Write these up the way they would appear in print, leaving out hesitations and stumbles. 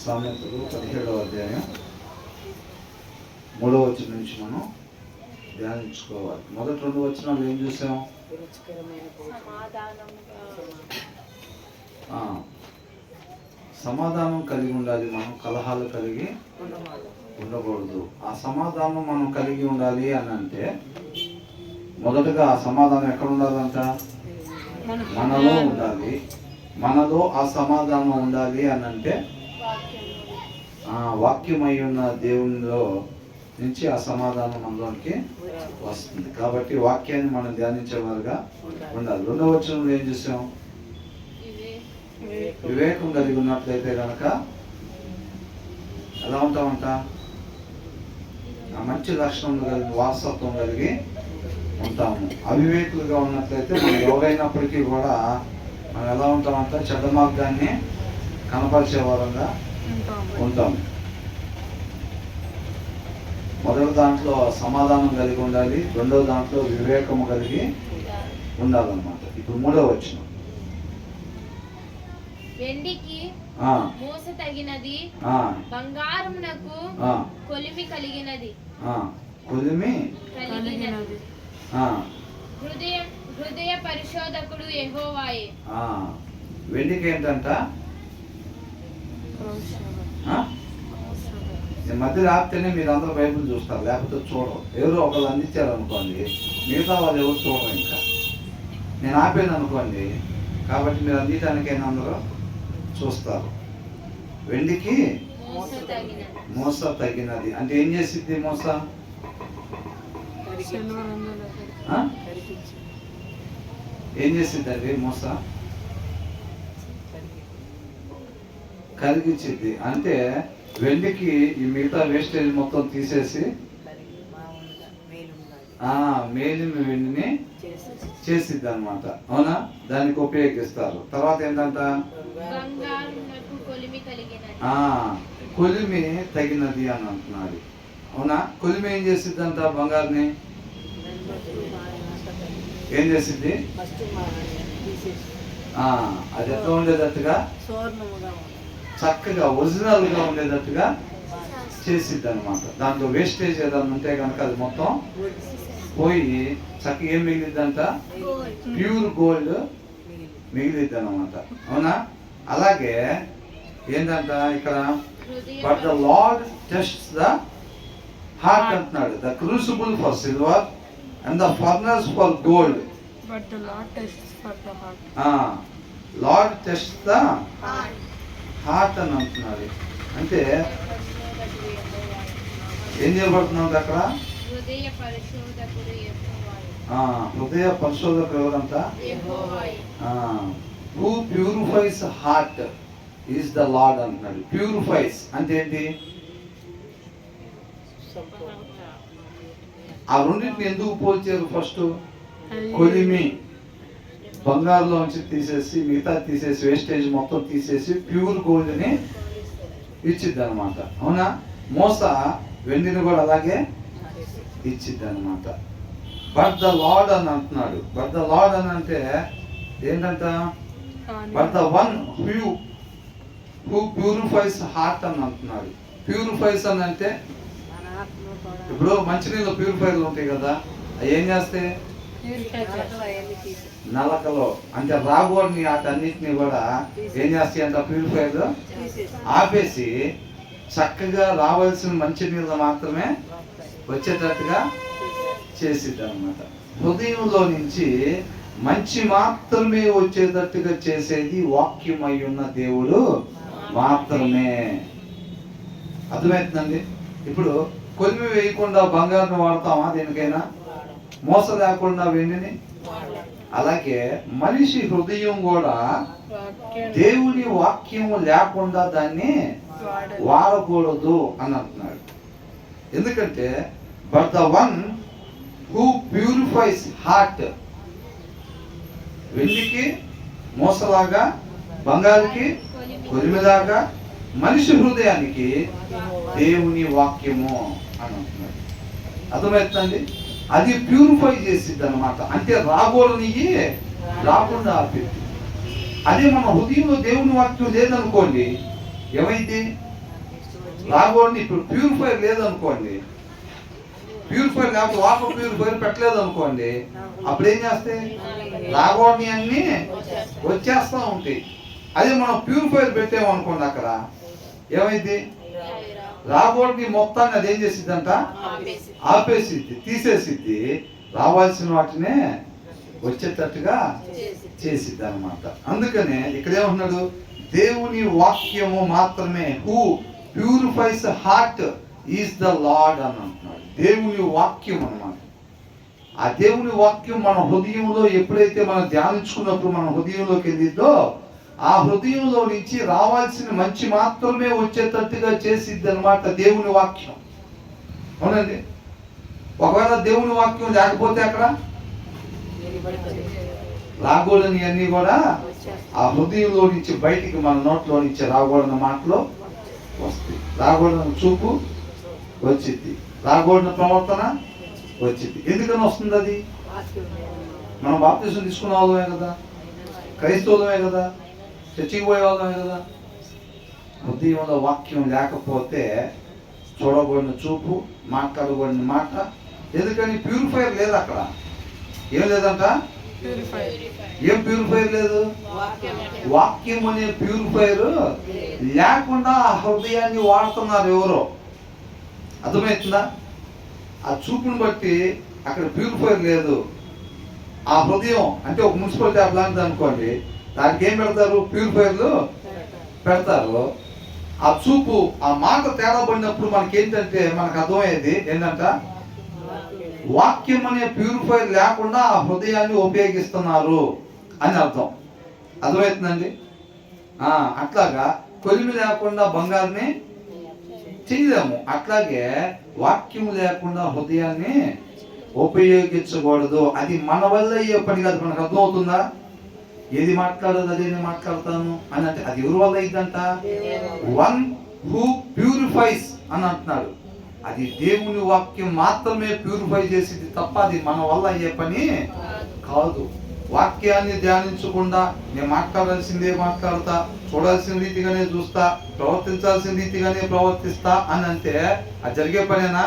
సామెతలు 17వ అధ్యాయం 3వ వచనం నుంచి మనం ధ్యానించుకోవాలి. మొదటి 2 వచనాలు ఏం చూసాం? సమాధానం కలిగి ఉండాలి. మనం కలహాలు కలిగి ఉండకూడదు. ఆ సమాధానం మనం కలిగి ఉండాలి అని అంటే మొదటగా ఆ సమాధానం ఎక్కడ ఉండాలంట? మనలో ఉండాలి. మనలో ఆ సమాధానం ఉండాలి అని అంటే వాక్యమై ఉన్న దేవునిలో నుంచి ఆ సమాధానం మనలోనికి వస్తుంది. కాబట్టి వాక్యాన్ని మనం ధ్యానించేవారుగా ఉండాలి. 2వ వచనంలో ఏం చూసాం? వివేకం కలిగి ఉన్నట్లయితే కనుక ఎలా ఉంటామంట? ఆ మంచి లక్షణం కలిగి వారసత్వం కలిగి ఉంటాము. అవివేకులుగా ఉన్నట్లయితే మనం ఎవరైనప్పటికీ కూడా మనం ఎలా ఉంటామంట? చెడ్డ మార్గాన్ని కనపరిచే వారంగా ఉంటాము. మొదటి దాంట్లో సమాధానం కలిగి ఉండాలి, 2వ దాంట్లో వివేకము కలిగి ఉండాలన్నమాట. ఇప్పుడు 3వ వచనం, వెండికి మోస తగినది, బంగారమునకు కొలిమి కలిగినది. కొలిమి కలిగినది హృదయ పరిశోధకుడు యెహోవాయే. వెండికి ఏంటంట? మధ్య ఆపితేనే మీరు అందరూ బైబిల్ చూస్తారు, లేకపోతే చూడరు. ఎవరో ఒకళ్ళు అందించారు అనుకోండి, మిగతా వాళ్ళు ఎవరు చూడరు. ఇంకా నేను ఆపాను అనుకోండి, కాబట్టి మీరు అందించడానికైనా అందరూ చూస్తారు. వెండికి మోస తగినది అంటే ఏం చేసిద్ది? మోస ఏం చేసిద్దండి? మోస కలిగించిద్ది. అంటే వెండికి ఈ మిగతా వేస్టేజ్ మొత్తం తీసేసి మేలిమి వెండిని చేసిద్ది అనమాట. అవునా? దానికి ఉపయోగిస్తారు. తర్వాత ఏంటంట? కొలిమి తగినది అని అంటున్నాడు. అవునా? కొలిమి ఏం చేసిద్దంట? బంగారుని ఏం చేసిద్ది? అది ఎట్లా ఉండేటట్టుగా, చక్కగా ఒరిజినల్ గా ఉండేటట్టుగా చేసిద్ది అనమాట. దాంట్లో వేస్టేజ్ ఏదైనా ఉంటే కనుక అది మొత్తం పోయి చక్కగా ఏం మిగిలిద్దంట? ప్యూర్ గోల్డ్ మిగిలిద్ది అనమాట. అవునా? అలాగే ఏంటంట ఇక్కడ? But the lord tests the heart అంటున్నాడు. The crucible for silver and the furnace for gold. But the Lord tests for the heart. Lord test the heart అని అంటున్నాడు. అంటే ఏం చేయబడుతున్నాడు అక్కడ? హృదయ పరిశోధకుడు ఎవరంట? Who purifies heart is the lord అంటున్నాడు. ప్యూరిఫైస్ అంటే ఏంటి? ఆ రెండింటిని ఎందుకు పోల్చారు? ఫస్ట్ కొలిమి బంగారులోంచి తీసేసి, మిగతా తీసేసి, వేస్టేజ్ మొత్తం తీసేసి ప్యూర్ గోల్డ్ ని ఇచ్చిద్ది అనమాట. అవునా? మోస వెండిని కూడా అలాగే ఇచ్చిద్ది అనమాట. బట్ ద లార్డ్ అని అంటున్నాడు. బట్ ద లార్డ్ అని అంటే ఏంటంట? But the one who purifies heart అని అంటున్నాడు. ప్యూరిఫైస్ అని అంటే ఇప్పుడు మంచినీళ్ళు ప్యూరిఫైర్లు ఉంటాయి కదా, అవి ఏం చేస్తాయి? నలకలో అంటే రాగోడిని వాటన్నిటిని కూడా ఏం చేస్తాయి అంట? ప్యూరిఫైర్లు ఆపేసి చక్కగా రావాల్సిన మంచినీళ్ళు మాత్రమే వచ్చేటట్టుగా చేసిద్ది అనమాట. హృదయంలో నుంచి మంచి మాత్రమే వచ్చేటట్టుగా చేసేది వాక్యమై ఉన్న దేవుడు మాత్రమే. అర్థమవుతుందండి? ఇప్పుడు కొలిమి వేయకుండా బంగారుని వాడతామా దేనికైనా? మోస లేకుండా వెండిని. అలాగే మనిషి హృదయం కూడా దేవుని వాక్యము లేకుండా దాన్ని వాడకూడదు అని అంటున్నాడు. ఎందుకంటే but the one who purifies heart, వెండికి మోసలాగా, బంగారుకి కొలిమిలాగా, మనిషి హృదయానికి దేవుని వాక్యము అని అంటున్నాడు. అర్థమవుతుందండి? అది ప్యూరిఫై చేసిద్ది అనమాట. అంటే రాగోడని రాకుండా ఆపిద్ది. అదే మన హృదయంలో దేవుని వాక్యం లేదనుకోండి, ఏమైంది? రాగోడిని ఇప్పుడు ప్యూరిఫైర్ లేదనుకోండి, ప్యూరిఫైర్ లేకపోతే వాటర్ ప్యూరిఫైర్ పెట్టలేదు అనుకోండి, అప్పుడు ఏం చేస్తాయి? రాగోడిని అన్ని వచ్చేస్తూ ఉంటాయి. అదే మనం ప్యూరిఫైర్ పెట్టామనుకోండి, అక్కడ ఏమైంది? రాగోడిని మొత్తాన్ని అదేం చేసిద్దంట? ఆపేసిద్ది, తీసేసిద్ది, రావాల్సిన వాటినే వచ్చేటట్టుగా చేసిద్ది అనమాట. అందుకనే ఇక్కడ ఏమంటున్నాడు? దేవుని వాక్యము మాత్రమే, who purifies heart is the lord అని అంటున్నాడు. దేవుని వాక్యం అన్నమాట. ఆ దేవుని వాక్యం మన హృదయంలో ఎప్పుడైతే మనం ధ్యానించుకున్నప్పుడు మన హృదయంలోకి వెళ్ళిద్దో, ఆ హృదయంలో నుంచి రావాల్సిన మంచి మాత్రమే వచ్చేటట్టుగా చేసిద్ది అనమాట దేవుని వాక్యం. అవునండి. ఒకవేళ దేవుని వాక్యం లేకపోతే అక్కడ రాకూడని అన్ని కూడా ఆ హృదయంలో నుంచి బయటికి మన నోట్లో నుంచి రాకూడని మాటలు వస్తాయి. రాకూడని చూపు వచ్చింది, రాకూడని ప్రవర్తన వచ్చింది. ఎందుకని వస్తుంది అది? మనం బాప్తిసం తీసుకున్న వాళ్ళమే కదా, క్రైస్తవులమే కదా, చర్చికి పోయే వాళ్ళమే కదా. హృదయంలో వాక్యం లేకపోతే చూడకూడని చూపు, మాట్లాడకూడని మాట. ఎందుకని? ప్యూరిఫైర్ లేదు అక్కడ. ఏం లేదంట? ఏం ప్యూరిఫైర్ లేదు? వాక్యం అనే ప్యూరిఫైర్ లేకుండా ఆ హృదయాన్ని వాడుతున్నారు ఎవరో. అర్థమవుతుందా? ఆ చూపుని బట్టి అక్కడ ప్యూరిఫైర్ లేదు. ఆ హృదయం అంటే ఒక మున్సిపల్ ట్యాప్ లాంటిది అనుకోండి, దానికి ఏం పెడతారు? ప్యూరిఫైర్లు పెడతారు. ఆ చూపు, ఆ మాట తేడా పడినప్పుడు మనకి ఏంటంటే మనకు అర్థమయ్యేది ఏంటంట? వాక్యం అనే ప్యూరిఫైర్ లేకుండా ఆ హృదయాన్ని ఉపయోగిస్తున్నారు అని అర్థం. అర్థమవుతుందండి? అట్లాగా కొలిమి లేకుండా బంగారుని చేయలేము. అట్లాగే వాక్యం లేకుండా హృదయాన్ని ఉపయోగించకూడదు. అది మన వల్ల అయ్యే పని కాదు. మనకు అర్థమవుతుందా? ఏది మాట్లాడదు అదే నేను మాట్లాడతాను అని అంటే అది ఎవరి వల్ల అయిందంట? వన్ హూ ప్యూరిఫైస్ అని అంటున్నాడు. అది దేవుని వాక్యం మాత్రమే ప్యూరిఫై చేసింది తప్ప అది మన వల్ల అయ్యే పని కాదు. వాక్యాన్ని ధ్యానించకుండా నేను మాట్లాడాల్సిందే మాట్లాడతా, చూడాల్సిన రీతిగానే చూస్తా, ప్రవర్తించాల్సిన రీతిగానే ప్రవర్తిస్తా అని అంటే అది జరిగే పనేనా?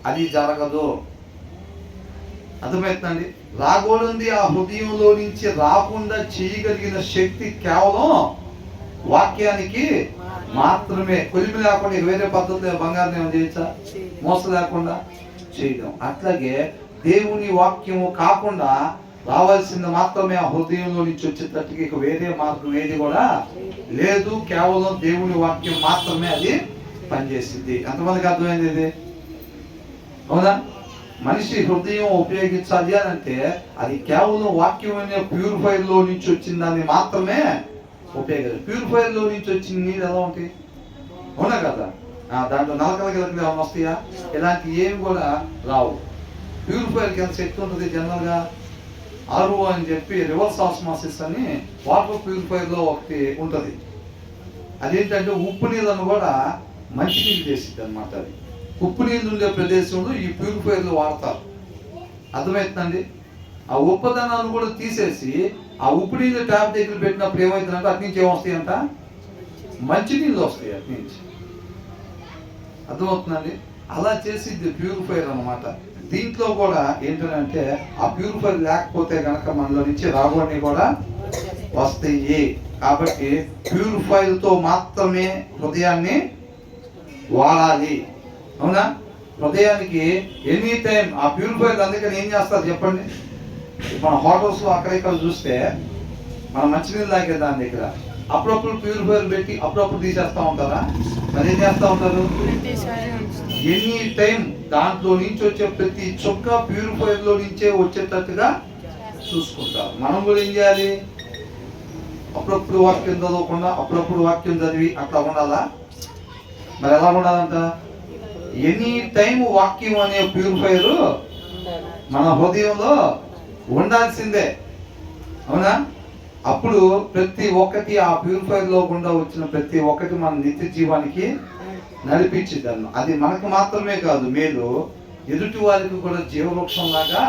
అది జరగదు. అర్థమవుతుందండి? రాకూడదు ఆ హృదయంలో నుంచి రాకుండా చేయగలిగిన శక్తి కేవలం వాక్యానికి మాత్రమే. కొలిమి లేకుండా వేరే పద్ధతిలో బంగారం ఏమైనా చేయొచ్చా? మోస లేకుండా చేయడం. అట్లాగే దేవుని వాక్యము కాకుండా రావాల్సింది మాత్రమే ఆ హృదయంలో నుంచి వచ్చేటట్టుగా ఇక వేరే మార్గం ఏది కూడా లేదు. కేవలం దేవుని వాక్యం మాత్రమే అది పనిచేసింది. ఎంతమందికి అర్థమైంది ఇది? అవునా? మనిషి హృదయం ఉపయోగించాలి అని అంటే అది కేవలం వాక్యం అనే ప్యూరిఫైర్ లో నుంచి వచ్చిన దాన్ని మాత్రమే ఉపయోగించాలి. ప్యూరిఫైర్ లో నుంచి వచ్చిన నీళ్ళు ఎలా ఉంటాయి? అవునా కదా? దాంట్లో నలకల గిలకలు ఏమైనా వస్తాయా? ఇలాంటి ఏమి కూడా రావు. ప్యూరిఫైర్కి ఎంత శక్తి ఉంటుంది? జనరల్గా ఆర్ఓ అని చెప్పి రివర్స్ ఆస్మాసిస్ అని వాటర్ ప్యూరిఫైర్ లో ఒకటి ఉంటుంది. అదేంటంటే ఉప్పు నీళ్ళను కూడా మంచి నీళ్ళు చేసిద్ది అనమాట. అది ఉప్పు నీళ్ళు ఉండే ప్రదేశంలో ఈ ప్యూరిఫైర్లు వాడతారు. అర్థమవుతుందండి? ఆ ఉప్పదనాన్ని కూడా తీసేసి ఆ ఉప్పు నీళ్ళు ట్యాప్ దగ్గర పెట్టినప్పుడు ఏమవుతుందంటే అటు నుంచి ఏమొస్తాయంట? మంచి నీళ్ళు వస్తాయి అటు నుంచి. అర్థమవుతుందండి? అలా చేసిద్ది ప్యూరిఫైర్ అనమాట. దీంట్లో కూడా ఏంటంటే ఆ ప్యూరిఫైర్ లేకపోతే కనుక మనలో నుంచి రాబోని కూడా వస్తాయి. కాబట్టి ప్యూరిఫైర్ తో మాత్రమే హృదయాన్ని వాడాలి. అవునా? హృదయానికి ఎనీ టైం ఆ ప్యూరిఫైర్. అందుకని ఏం చేస్తారు చెప్పండి? మన హోటల్స్ లో అక్కడ ఇక్కడ చూస్తే మనం మంచినీళ్ళు తాగే దాని దగ్గర అప్పుడప్పుడు ప్యూరిఫైర్ పెట్టి అప్పుడప్పుడు తీసేస్తా ఉంటారా? మరి ఏం చేస్తా ఉంటారు? ఎనీ టైం దాంట్లో నుంచి వచ్చే ప్రతి చుక్క ప్యూరిఫైర్ లో నుంచే వచ్చేటట్టుగా చూసుకుంటారు. మనం కూడా ఏం చేయాలి? అప్పుడప్పుడు వాక్యం చదవకుండా అప్పుడప్పుడు వాక్యం చదివి అట్లా ఉండాలా? మరి ఎలా ఉండాలంట? ఎనీ టైం వాక్యం అనే ప్యూరిఫైర్ మన హృదయంలో ఉండాల్సిందే. అవునా? అప్పుడు ప్రతి ఒక్కటి ఆ ప్యూరిఫైర్ లో గుండా వచ్చిన ప్రతి ఒక్కటి మన నిత్య జీవానికి నడిపించిద్దాను. అది మనకు మాత్రమే కాదు, మేలు ఎదుటి వారికి కూడా జీవవృక్షం లాగా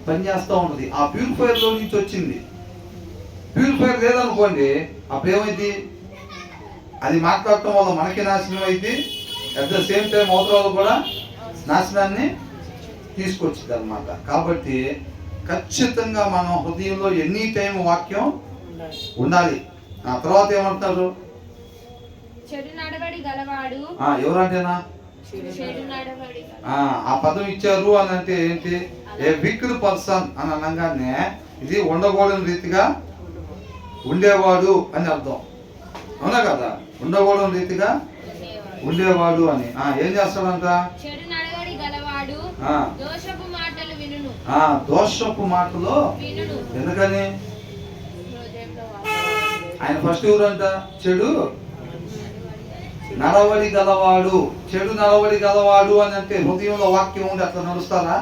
పనిచేస్తూ ఉంటుంది. ఆ ప్యూరిఫైర్ లో నుంచి వచ్చింది. ప్యూరిఫైర్ లేదనుకోండి అప్పుడు ఏమైంది? అది మాట్లాడటం వల్ల మనకి నాశనం అయింది, అట్ ద సేమ్ టైం అవతల కూడా నాశనాన్ని తీసుకొచ్చింది అనమాట. కాబట్టి ఖచ్చితంగా మనం హృదయంలో ఎనీ టైం వాక్యం ఉండాలి. ఆ తర్వాత ఏమంటారు? చెడు నడవడి గలవాడు. ఎవరంటేనా చెడు నడవడి ఆ పదం ఇచ్చారు అని అంటే ఏంటి? ఏ విక్డ్ పర్సన్ అని అనగానే ఇది ఉండకూడని రీతిగా ఉండేవాడు అని అర్థం, అవునా కదా? ఉండకూడని రీతిగా ఉండేవాడు అని. ఏం చేస్తాడంట? చెడు నడవడి గలవాడు దోషపు మాటలు వినును. దోషపు మాటలు వినును. ఎందుకని? ఆయన ఫస్ట్ ఎవరంట? చెడు నడవడి గలవాడు. చెడు నడవడి గలవాడు అని అంటే హృదయంలో వాక్యం ఉంది, అట్లా నడుస్తారా?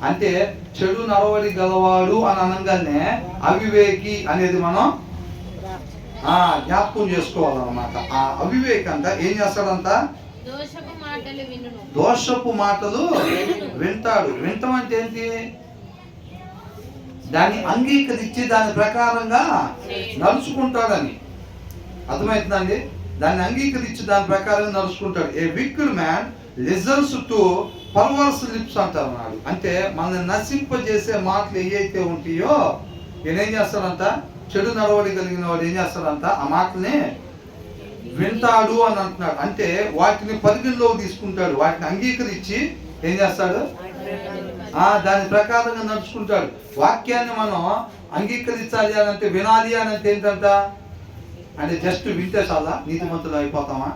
అంటే చెడు నడవడి గలవాడు అని అనగానే అవివేకి అనేది మనం జ్ఞాపకం చేసుకోవాలన్నమాట. ఆ అవివేకి అంట ఏం చేస్తాడంట? దోషపు మాటలు వింటాడు. వింటం అంటే ఏంటి? దాన్ని అంగీకరించి దాని ప్రకారంగా నడుచుకుంటాడని అర్థమవుతుందండి. దాన్ని అంగీకరించి దాని ప్రకారం నడుచుకుంటాడు. A wicked man listens to perverse lips అంటారు అన్నాడు. అంటే మనల్ని నశింపజేసే మాటలు ఏవైతే ఉంటాయో ఈయనేం చేస్తాడంట? చెడు నడవడి కలిగిన వాడు ఏం చేస్తాడంట? ఆ మాటల్ని వింటాడు అని అంటున్నాడు. అంటే వాటిని పరిగణలో తీసుకుంటాడు, వాటిని అంగీకరించి ఏం చేస్తాడు? దాని ప్రకారంగా నడుచుకుంటాడు. వాక్యాన్ని మనం అంగీకరించాలి అని అంటే, వినాలి అని అంటే ఏంటంట? అంటే జస్ట్ వింటే చాలా నీతిమంతులు అయిపోతామా?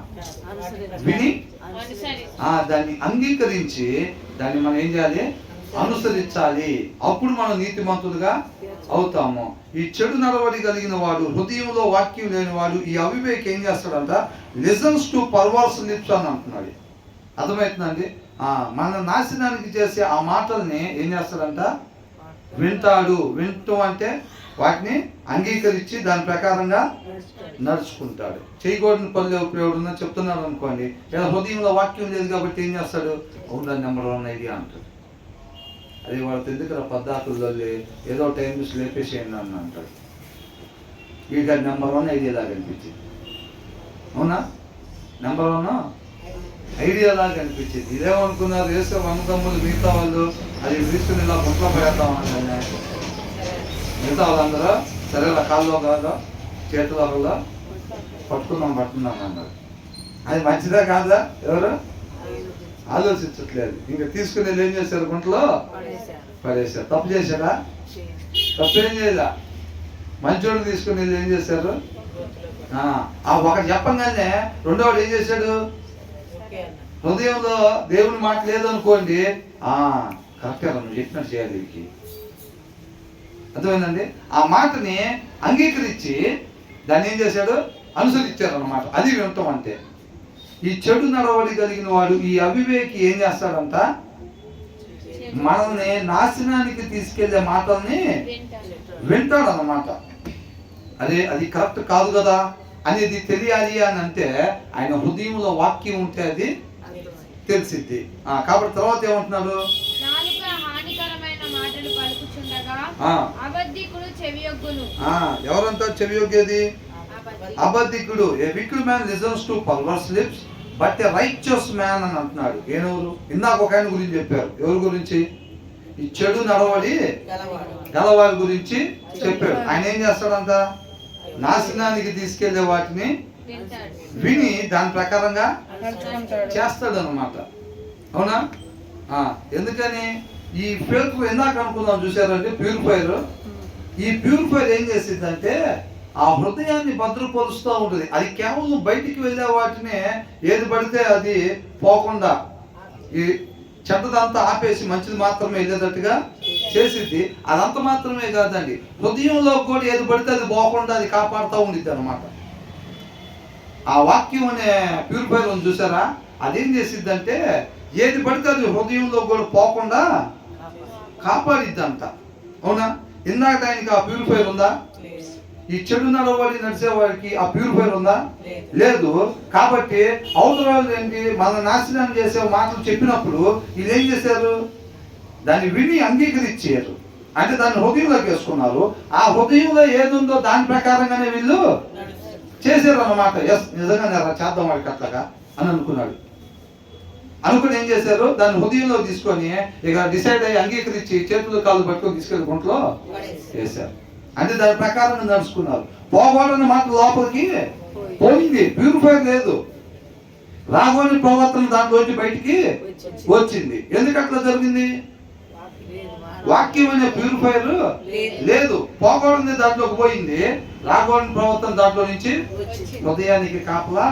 విని దాన్ని అంగీకరించి దాన్ని మనం ఏం చేయాలి? అనుసరించాలి. అప్పుడు మనం నీతిమంతులుగా అవుతాము. ఈ చెడు నడవడి కలిగిన వాడు, హృదయంలో వాక్యం లేని వాడు, ఈ అవివేకి ఏం చేస్తాడంట? లిజన్స్ టు పర్వర్స్ లిప్స్ అని అంటున్నాడు. అర్థమవుతుందండి? మన నాశనానికి చేసే ఆ మాటల్ని ఏం చేస్తాడంట? వింటాడు. వింటం అంటే వాటిని అంగీకరించి దాని ప్రకారంగా నడుచుకుంటాడు. చేయకూడని పనులు ఎవరున్నా చెప్తున్నాడు అనుకోండి, లేదా హృదయంలో వాక్యం లేదు కాబట్టి ఏం చేస్తాడు? అవును, నెంబర్ 1 ఐడియా అంటాడు. అది వాళ్ళకి ఎందుకు పద్దాకుల్లో ఏదో టైం చూసి లేపేసేయండి అని అంటాడు. వీడికి అది నెంబర్ 1 ఐడియా లాగా అనిపించింది. అవునా? నెంబర్ 1 ఐడియా లాగా అనిపించింది. ఇదేమనుకున్నారు? వేసే అన్నదమ్ములు మిగతా వాళ్ళు అది తీసుకుని ఇలా ముట్లో పెడతాం అంటే మిగతా వాళ్ళందరూ సరే ఇలా కాల్లో కాదో చేతులలో పట్టుకుందాం అన్నారు. అది మంచిదా కాదా? ఎవరు ఆలోచించట్లేదు. ఇంకా తీసుకుని ఏం చేశారు? గుంటలో పడేశారు. తప్పు చేశారా? తప్పేం చేయలే. మంచోడు తీసుకుని ఏం చేశారు? ఒకటి చెప్పంగానే రెండోవాడు ఏం చేశాడు? హృదయంలో దేవుని మాట లేదనుకోండి, కరెక్ట్గా నువ్వు చెప్పినట్టు చేయాలి. వీరికి అర్థమైందండి? ఆ మాటని అంగీకరించి దాన్ని ఏం చేశాడు? అనుసరించారు అన్నమాట. అది వింటాం అంటే. ఈ చెడు నడవడి కలిగిన వాడు, ఈ అవివేకి ఏం చేస్తాడంట? మనల్ని నాశనానికి తీసుకెళ్లే మాటల్ని వింటాడు అన్నమాట. అది కరెక్ట్ కాదు కదా అనేది తెలియాలి అని అంటే ఆయన హృదయంలో వాక్యం ఉంటే అది తెలిసిద్ది. కాబట్టి తర్వాత ఏమంటున్నాడు? ఎవరంతా చెవియొగ్గేది? అబద్ధికుడు. A wicked man listens to perverse lips but a righteous man అని అంటున్నాడు. ఏనెవరు? ఇందాక ఒక ఆయన గురించి చెప్పారు. ఎవరి గురించి? ఈ చెడు నడవడి గలవాడి గురించి చెప్పాడు. ఆయన ఏం చేస్తాడంట? నాశనానికి తీసుకెళ్లే వాటిని విని దాని ప్రకారంగా చేస్తాడు అన్నమాట. అవునా? ఎందుకని? ఈ ఫిల్టర్ ఎందాక అనుకుందాం చూసారంటే ప్యూరిఫైర్. ఈ ప్యూరిఫైర్ ఏం చేసిందంటే ఆ హృదయాన్ని భద్రపరుస్తూ ఉంటుంది. అది కేవలం బయటికి వెళ్ళే వాటిని ఏది పడితే అది పోకుండా ఈ చెడ్డదంతా ఆపేసి మంచిది మాత్రమే వెళ్ళేటట్టుగా చేసిద్ది. అదంత మాత్రమే కాదండి, హృదయంలో కూడా ఏది పడితే అది పోకుండా అది కాపాడుతూ ఉండిద్ది అనమాట. ఆ వాక్యం అనే ప్యూరిఫైర్ ఉంది చూసారా? అదేం చేసిద్ది అంటే ఏది పడితే అది హృదయంలో కూడా పోకుండా కాపాడిద్ది అంట. అవునా? ఇందాక ఆయనకి ఆ ప్యూరిఫైర్ ఉందా? ఈ చెడు నడవడి నడిచేవాడికి ఆ ప్యూరిఫైర్ ఉందా? లేదు. కాబట్టి అవతరాలు ఏంటి? మన నాశనం చేసే మాటలు చెప్పినప్పుడు వీళ్ళు ఏం చేశారు? దాన్ని విని అంగీకరించారు. అంటే దాన్ని హృదయంలోకి వేసుకున్నారు. ఆ హృదయంలో ఏదుందో దాని ప్రకారంగానే వీళ్ళు చేశారు అన్నమాట. ఎస్, నిజంగా నేను చేద్దాం వాడికి అట్లాగా అని అనుకున్నాడు. అనుకుని ఏం చేశారు, దాన్ని హృదయంలో తీసుకొని ఇక డిసైడ్ అయ్యి అంగీకరించి చేతులు కాళ్ళు పట్టుకొని తీసుకెళ్లి గుంటలో వేశారు. అంటే దాని ప్రకారం నడుచుకున్నారు. పోగొడని మాట లోపలికి పోయింది, ప్యూరిఫైర్ లేదు. రాగోని ప్రవర్తన దాంట్లోంచి బయటికి వచ్చింది. ఎందుకు అట్లా జరిగింది? వాక్యం అనే ప్యూరిఫైర్ లేదు, పోగొడింది దాంట్లోకి పోయింది. రాగోని ప్రవర్తన దాంట్లో నుంచి హృదయానికి కాపలా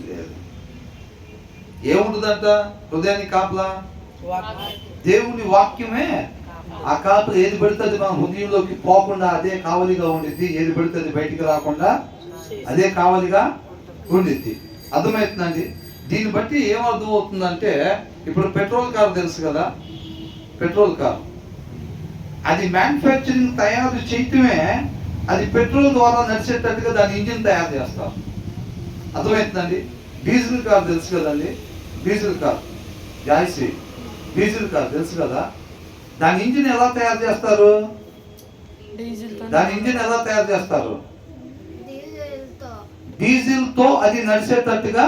లేదు. ఏముంటుందంట హృదయానికి కాపలా? దేవుని వాక్యమే ఆ కాపలా. ఏది పడుతుంది మన హృదయంలోకి పోకుండా అదే కావలిగా ఉండిద్ది. ఏది పడుతుంది బయటికి రాకుండా అదే కావలిగా ఉండిద్ది. అర్థమవుతుందండి? దీన్ని బట్టి ఏమర్థం అవుతుందంటే, ఇప్పుడు పెట్రోల్ కార్ తెలుసు కదా, పెట్రోల్ కార్ అది మ్యానుఫ్యాక్చరింగ్ తయారు చేయటమే, అది పెట్రోల్ ద్వారా నడిచేటట్టుగా దాని ఇంజిన్ తయారు చేస్తారు. అర్థమవుతుందండి? డీజిల్ కార్ తెలుసు కదండి, diesel car, gas diesel car తెలుసు కదా, దాని ఇంజిన్ ఎలా తయారు చేస్తారు? దాని ఇంజిన్ ఎలా తయారు చేస్తారు? డీజిల్ తో అది నడిచేటట్టుగా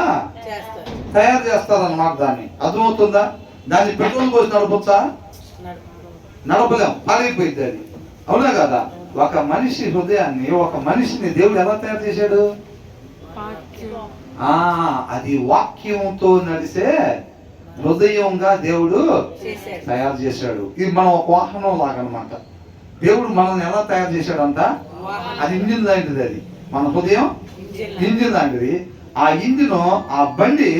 తయారు చేస్తారు అన్నమాట. దాన్ని అర్థమవుతుందా? దాన్ని పెట్రోల్ పోసి నడపచ్చా? నడపలేం, పాడైపోయింది అది. అవునా కదా? ఒక మనిషి హృదయాన్ని, ఒక మనిషిని దేవుడు ఎలా తయారు చేశాడు? అది వాక్యంతో నడిసే హృదయంగా దేవుడు తయారు చేశాడు. ఇది మనం ఒక వాహనం లాగా అనమాట. దేవుడు మనల్ని ఎలా తయారు చేశాడంట? అది ఇంజిన్ లాంటిది. అది మన హృదయం ఇంజిన్ లాంటిది. ఆ ఇంజిన్, ఆ బండి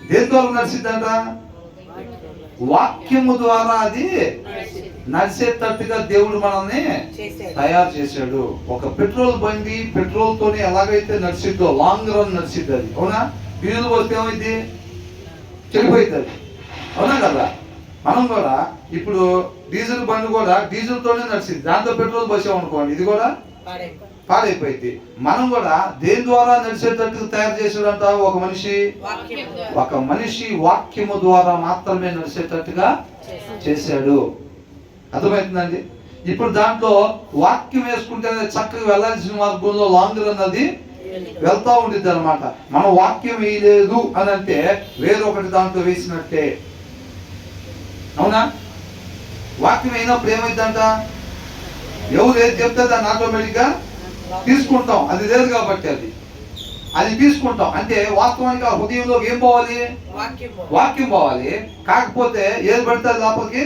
దేని ద్వారా నడిచిద్దంట? వాక్యము ద్వారా అది నడిచేటట్టుగా దేవుడు మనల్ని తయారు చేశాడు. ఒక పెట్రోల్ బండి పెట్రోల్ తోనే ఎలాగైతే నడిచిద్దో లాంగ్ రన్ నడిచిద్ది అది. అవునా? డీజిల్ పోస్తే ఏమైంది? చెడిపోయింది అది. అవునా కదా? మనం కూడా ఇప్పుడు డీజిల్ బండి కూడా డీజిల్ తోనే నడిచింది. దాంతో పెట్రోల్ పోసామనుకోండి, ఇది కూడా పాడైపోయింది. మనం కూడా దేని ద్వారా నడిచేటట్టు తయారు చేసాడంట? ఒక మనిషి వాక్యము ద్వారా మాత్రమే నడిచేటట్టుగా చేశాడు. అర్థమవుతుందండి? ఇప్పుడు దాంట్లో వాక్యం వేసుకుంటేనే చక్కగా వెళ్ళాల్సిన మార్గంలో లాంగ్ రన్ అది వెళ్తా ఉండిద్ది అనమాట. మనం వాక్యం వేయలేదు అని అంటే వేరొకటి దాంట్లో వేసినట్టే. అవునా? వాక్యం అయినప్పుడు ఏమైందంట? ఎవరు ఏది చెప్తే దాన్ని ఆటోమేటిక్ గా తీసుకుంటాం. అది లేదు కాబట్టి అది తీసుకుంటాం. అంటే వాస్తవానికి ఆ హృదయంలోకి ఏం పోవాలి? వాక్యం పోవాలి. కాకపోతే ఏది పడితే అది లోపలికి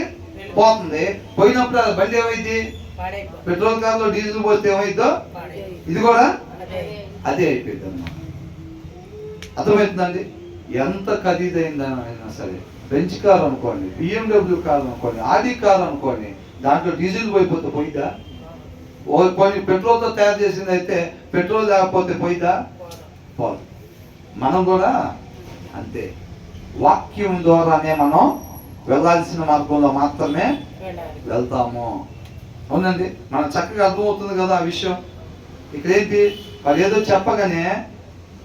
పోతుంది. పోయినప్పుడు అది బండి ఏమైంది? పెట్రోల్ కార్లో డీజిల్ పోస్తే ఏమైందో ఇది కూడా అదే అయిపోయింది అన్నమాట. అర్థమవుతుందండి? ఎంత ఖరీదైందైనా సరే, బెంచ్ కార్ అనుకోండి, BMW కార్ అనుకోండి, ఆడి కార్ అనుకోండి, దాంట్లో డీజిల్ పోయిపోతే పోయిద్దా? కొన్ని పెట్రోల్తో తయారు చేసింది అయితే పెట్రోల్ లేకపోతే పోయిద్దా? పోదు. మనం కూడా అంతే. వాక్యం ద్వారానే మనం వెళ్ళాల్సిన మార్గంలో మాత్రమే వెళ్తాము. అవునండి? మనకు చక్కగా అర్థమవుతుంది కదా ఆ విషయం. ఇక్కడ ఏంటి? వాళ్ళు ఏదో చెప్పగానే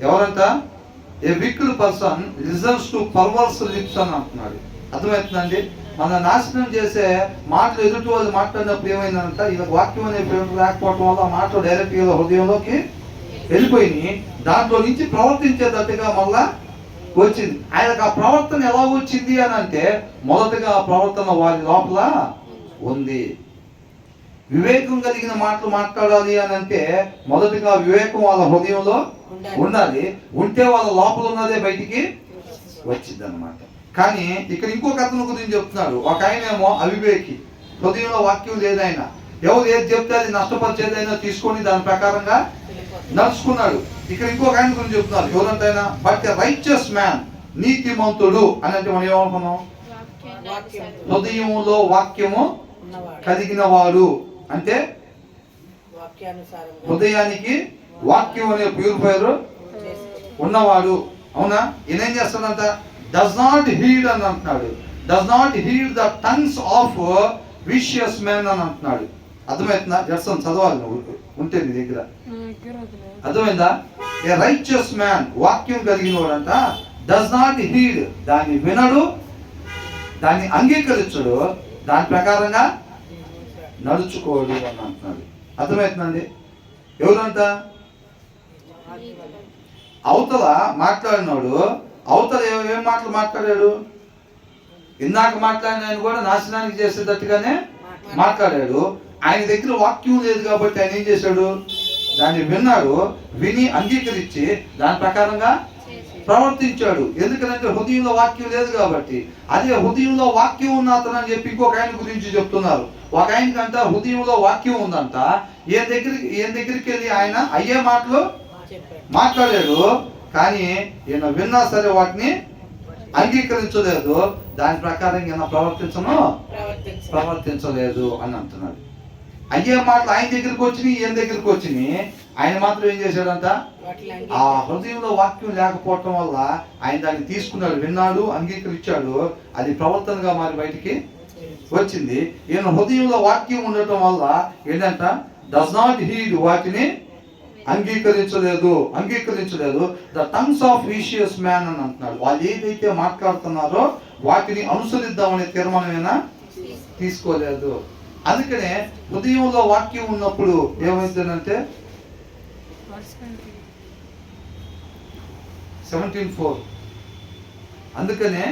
ఎవరంట? A wicked person listens to perverse lips అని అంటున్నాడు. అర్థమవుతుందండి? మన నాశనం చేసే మాటలు ఎదుటి వాళ్ళు మాట్లాడినప్పుడు ఏమైందంట? ఇలా వాక్యం అనే పేరు లేకపోవడం వల్ల ఆ మాటలు డైరెక్ట్ గా హృదయంలోకి వెళ్ళిపోయి దాంట్లో నుంచి ప్రవర్తించేటట్టుగా మళ్ళా వచ్చింది. ఆయనకు ఆ ప్రవర్తన ఎలా వచ్చింది అని అంటే, మొదటగా ఆ ప్రవర్తన వారి లోపల ఉంది. వివేకం కలిగిన మాటలు మాట్లాడాలి అని అంటే మొదటగా వివేకం వాళ్ళ హృదయంలో ఉండాలి. ఉంటే వాళ్ళ లోపల ఉన్నదే బయటికి వచ్చింది అనమాట. కానీ ఇక్కడ ఇంకొక అతను గురించి చెప్తున్నాడు. ఒక ఆయన ఏమో అవివేకి, హృదయంలో వాక్యం లేదైనా, ఎవరు ఏది చెప్తే అది నష్టపరిచేదైనా తీసుకొని దాని ప్రకారంగా నడుచుకున్నాడు. ఇక్కడ ఇంకొక ఆయన గురించి చెప్తున్నారు. ఎవరంటైనా బట్ రైచియస్ మ్యాన్, నీతిమంతుడు అని అంటే మనం ఏమనుకున్నాం? హృదయంలో వాక్యము కలిగిన వాడు అంటే హృదయానికి వాక్యం అనే ప్యూరిఫైర్ ఉన్నవాడు. అవునా? ఈయనేం చేస్తాడంట? డస్ నాట్ హీడ్ అని అంటున్నాడు. Does not heed the tongues of vicious man అని అంటున్నాడు. అర్థమవుతుందా? జడ్సన్ చదవాలి నువ్వు ఉంటే నీ దగ్గర. అర్థమైందా? ఏ రైచియస్ మ్యాన్, వాక్యం కలిగిన వాడంట, డస్ నాట్ హీడ్, దాన్ని వినడు, దాన్ని అంగీకరించడు, దాని ప్రకారంగా నడుచుకోడు అని అంటున్నాడు. అర్థమవుతుందండి? ఎవరంట? అవతల మాట్లాడినాడు, అవతల ఏం మాటలు మాట్లాడాడు? ఇందాక మాట్లాడిన ఆయన కూడా నాశనానికి చేసేటట్టుగానే మాట్లాడాడు. ఆయన దగ్గర వాక్యం లేదు కాబట్టి ఆయన ఏం చేశాడు? దాన్ని విన్నాడు, విని అంగీకరించి దాని ప్రకారంగా ప్రవర్తించాడు. ఎందుకంటే హృదయంలో వాక్యం లేదు కాబట్టి. అదే హృదయంలో వాక్యం ఉన్న అతను అని చెప్పి ఇంకొక ఆయన గురించి చెప్తున్నారు. ఒక ఆయనకంట హృదయంలో వాక్యం ఉందంట. ఈయన దగ్గరికి వెళ్ళి ఆయన అయ్యే మాటలు మాట్లాడాడు, కానీ ఈయన విన్నా సరే వాటిని అంగీకరించలేదు. దాని ప్రకారం ఈయన ప్రవర్తించలేదు అని అంటున్నాడు. అయ్యే మాటలు ఆయన దగ్గరికి వచ్చినాయి, ఈయన దగ్గరికి వచ్చినాయి. ఆయన మాత్రం ఏం చేశాడంట? ఆ హృదయంలో వాక్యం లేకపోవటం వల్ల ఆయన దాన్ని తీసుకున్నాడు, విన్నాడు, అంగీకరించాడు. అది ప్రవర్తనగా మారి బయటికి వచ్చింది. ఈయన హృదయంలో వాక్యం ఉండటం వల్ల ఏంటంట? డస్ నాట్ హీడ్, వాటిని అంగీకరించలేదు. The tongues of vicious man అని అంటున్నాడు. వాళ్ళు ఏదైతే మాట్లాడుతున్నారో వాటిని అనుసరిద్దామనే తీర్మానమైనా తీసుకోలేదు. అందుకనే హృదయంలో వాక్యం ఉన్నప్పుడు ఏమైందంటే 17:4 అందుకనే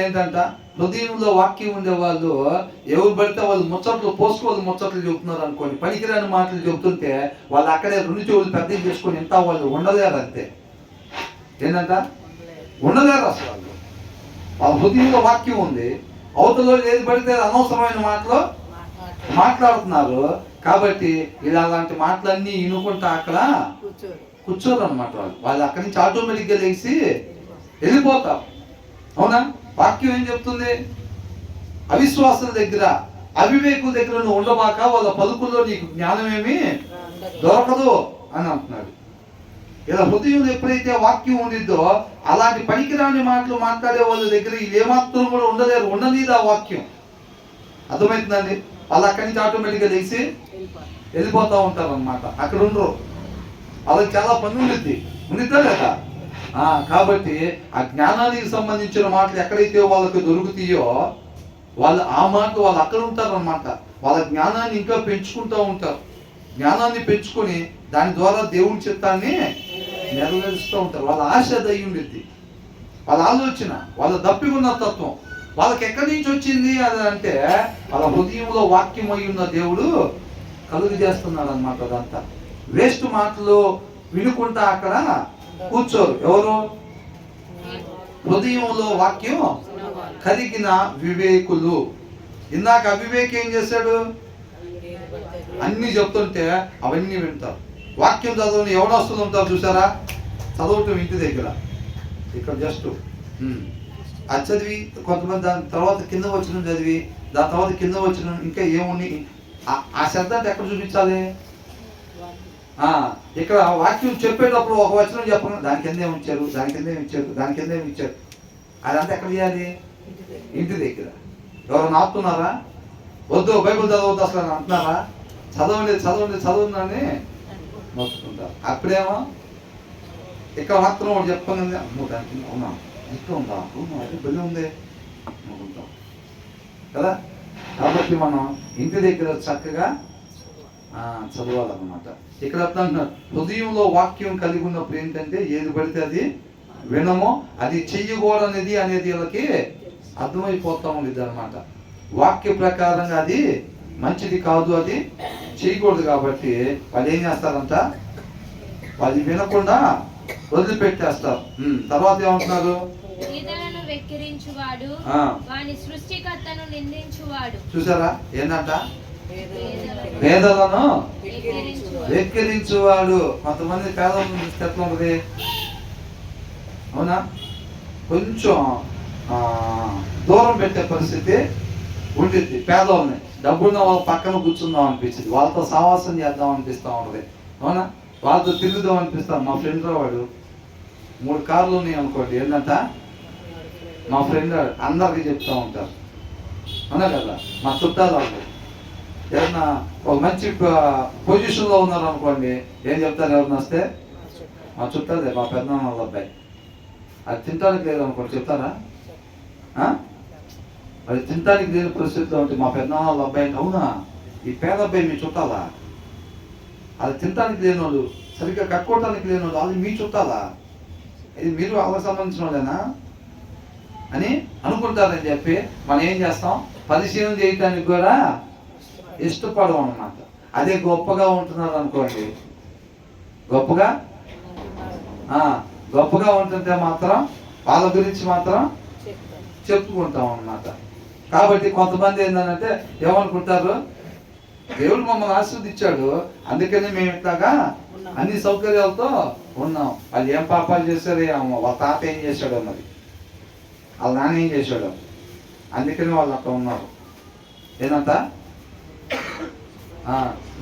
ఏంటంట, హృదయంలో వాక్యం ఉండే వాళ్ళు ఎవరు పడితే వాళ్ళు ముచ్చట్లు చెబుతున్నారు అనుకోండి, పనికిరాని మాటలు చెబుతుంటే వాళ్ళు అక్కడే 2 చెవులు పెద్ద చేసుకొని ఇంత వాళ్ళు ఉండలేరు. అంతే. ఏంటంట? ఉండలేరు అసలు. వాళ్ళ హృదయంలో వాక్యం ఉంది, అవతల ఏది పడితే అనవసరమైన మాటలు మాట్లాడుతున్నారు. కాబట్టి ఇలాంటి మాటలన్నీ వినుకుంటా అక్కడ కూర్చోరు అనమాట. వాళ్ళు అక్కడి నుంచి ఆటోమేటిక్గా లేచి వెళ్ళిపోతారు. అవునా? వాక్యం ఏం చెప్తుంది? అవిశ్వాసుల దగ్గర, అవివేకుల దగ్గర నువ్వు ఉండబాక, వాళ్ళ పలుకుల్లో నీకు జ్ఞానమేమి దొరకదు అని అంటున్నాడు. ఇలా హృదయంలో ఎప్పుడైతే వాక్యం ఉండిద్దో అలాంటి పనికిరాని మాటలు మాట్లాడే వాళ్ళ దగ్గర ఏమాత్రం కూడా ఉండలేరు. ఉండనీది ఆ వాక్యం. అర్థమవుతుందండి? వాళ్ళు అక్కడి నుంచి ఆటోమేటిక్గా లేచి వెళ్ళిపోతూ ఉంటారు అన్నమాట. అక్కడ ఉండరు. వాళ్ళకి చాలా పని ఉండిద్దా లేదా? కాబట్టి ఆ జ్ఞానానికి సంబంధించిన మాటలు ఎక్కడైతే వాళ్ళకి దొరుకుతాయో వాళ్ళు ఆ మాటలు వాళ్ళు అక్కడ ఉంటారు అన్నమాట. వాళ్ళ జ్ఞానాన్ని ఇంకా పెంచుకుంటూ ఉంటారు. జ్ఞానాన్ని పెంచుకొని దాని ద్వారా దేవుని చిత్తాన్ని నెరవేరుస్తూ ఉంటారు. వాళ్ళ ఆశ దయ్యి ఉండిద్ది, వాళ్ళ ఆలోచన, వాళ్ళ దప్పికున్న తత్వం వాళ్ళకి ఎక్కడి నుంచి వచ్చింది అది అంటే వాళ్ళ హృదయంలో వాక్యం అయి ఉన్న దేవుడు కలుగు చేస్తున్నాడు అన్నమాట. అదంతా వేస్ట్ మాటలు వినుకుంటా అక్కడ కూర్చోరు. ఎవరు? హృదయంలో వాక్యం కలిగిన వివేకులు. ఇందాక అవివేకి ఏం చేశాడు? అన్ని చెప్తుంటే అవన్నీ వింటారు. వాక్యం చదవని ఎవడొస్తుంది ఉంటారు చూసారా? చదవటం ఇంటి దగ్గర, ఇక్కడ జస్ట్ అది చదివి కొంతమంది దాని తర్వాత కింద వచ్చిన చదివి దాని తర్వాత కింద వచ్చిన ఇంకా ఏమున్నాయి ఆ శ్రద్ధ అంటే ఎక్కడ చూపించాలి? ఇక్కడ వాక్యం చెప్పేటప్పుడు ఒక వచనం చెప్పను, దాని కింద ఏమి ఇచ్చారు, దాని కింద ఏమి ఇచ్చారు, దాని కింద ఏమి ఇచ్చారు, అదంతా ఎక్కడ చేయాలి? ఇంటి దగ్గర. ఎవరైనా ఆపుతున్నారా? వద్దు బైబిల్ చదవద్దు అసలు అని అంటున్నారా? చదవండి అని మొత్తుకుంటారు. అప్పుడేమో ఇక్కడ మాత్రం ఒకటి చెప్పండి, అమ్మో దానికి అవునా ఇష్టం ఉందా, అవునా అది బలి ఉంది అనుకుంటాం కదా. కాబట్టి మనం ఇంటి దగ్గర చక్కగా చదవాలన్నమాట. ఇక్కడ అంటున్నారు హృదయంలో వాక్యం కలిగి ఉన్నప్పుడు ఏంటంటే ఏది పడితే అది వినము, అది చెయ్యకూడనిది అనేది వీళ్ళకి అర్థమైపోతా ఉండేది అనమాట. వాక్య ప్రకారంగా అది మంచిది కాదు, అది చేయకూడదు. కాబట్టి వాళ్ళు ఏం చేస్తారంట? వాళ్ళు వినకుండా వదిలిపెట్టేస్తారు. తర్వాత ఏమంటున్నారు? చూసారా ఏంటంట? పేదలను వెక్కిరించువాడు. కొంతమంది పేదలను చూస్తే ఎట్లా ఉంటుంది? అవునా? కొంచెం దూరం పెట్టే పరిస్థితి ఉంటుంది. పేదవాళ్ళని డబ్బున్న వాళ్ళ పక్కన కూర్చుందాం అనిపించింది, వాళ్ళతో సావాసం చేద్దాం అనిపిస్తూ ఉంటుంది. అవునా? వాళ్ళతో తిరుగుదాం అనిపిస్తాం. మా ఫ్రెండ్ వాడు 3 కార్లు ఉన్నాయి అనుకోండి, ఏంటంట మా ఫ్రెండ్ అందరికి చెప్తూ ఉంటారు. అవునా కదా? మా చుట్టాలు వాళ్ళు ఏదన్నా ఒక మంచి పొజిషన్లో ఉన్నారు అనుకోండి, ఏం చెప్తారు? ఎవరిని వస్తే మా చుట్టాలే, మా పెద్దనాన్న వాళ్ళ అబ్బాయి అది తినడానికి లేదు అనుకోండి, చెప్తారా? అది తినడానికి లేని పరిస్థితిలో ఉంటే మా పెద్దనాన్న వాళ్ళ అబ్బాయి అంటే, అవునా ఈ పేద అబ్బాయి మీ చుట్టాలా అది తినడానికి లేని వాళ్ళు, సరిగ్గా కట్టుకోవటానికి లేని వాళ్ళు, వాళ్ళు మీ చుట్టాలా, ఇది మీరు వాళ్ళకి సంబంధించిన వాళ్ళేనా అని అనుకుంటారని చెప్పి మనం ఏం చేస్తాం, పరిశీలన చేయడానికి కూడా ఇష్టపడము అన్నమాట. అదే గొప్పగా ఉంటున్నారు అనుకోండి, గొప్పగా ఉంటుంటే మాత్రం వాళ్ళ గురించి మాత్రం చెప్పుకుంటాం అన్నమాట. కాబట్టి కొంతమంది ఏంటంటే ఏమనుకుంటారు, దేవుడు మమ్మల్ని ఆశీర్వదించాడు అందుకని మేము ఇట్లాగా అన్ని సౌకర్యాలతో ఉన్నాం. వాళ్ళు ఏం పాపాలు చేశారు, వాళ్ళ తాత ఏం చేశాడో, మరి వాళ్ళ నాన్న ఏం చేశాడో, అందుకని వాళ్ళు అక్కడ ఉన్నారు. ఏంటంట,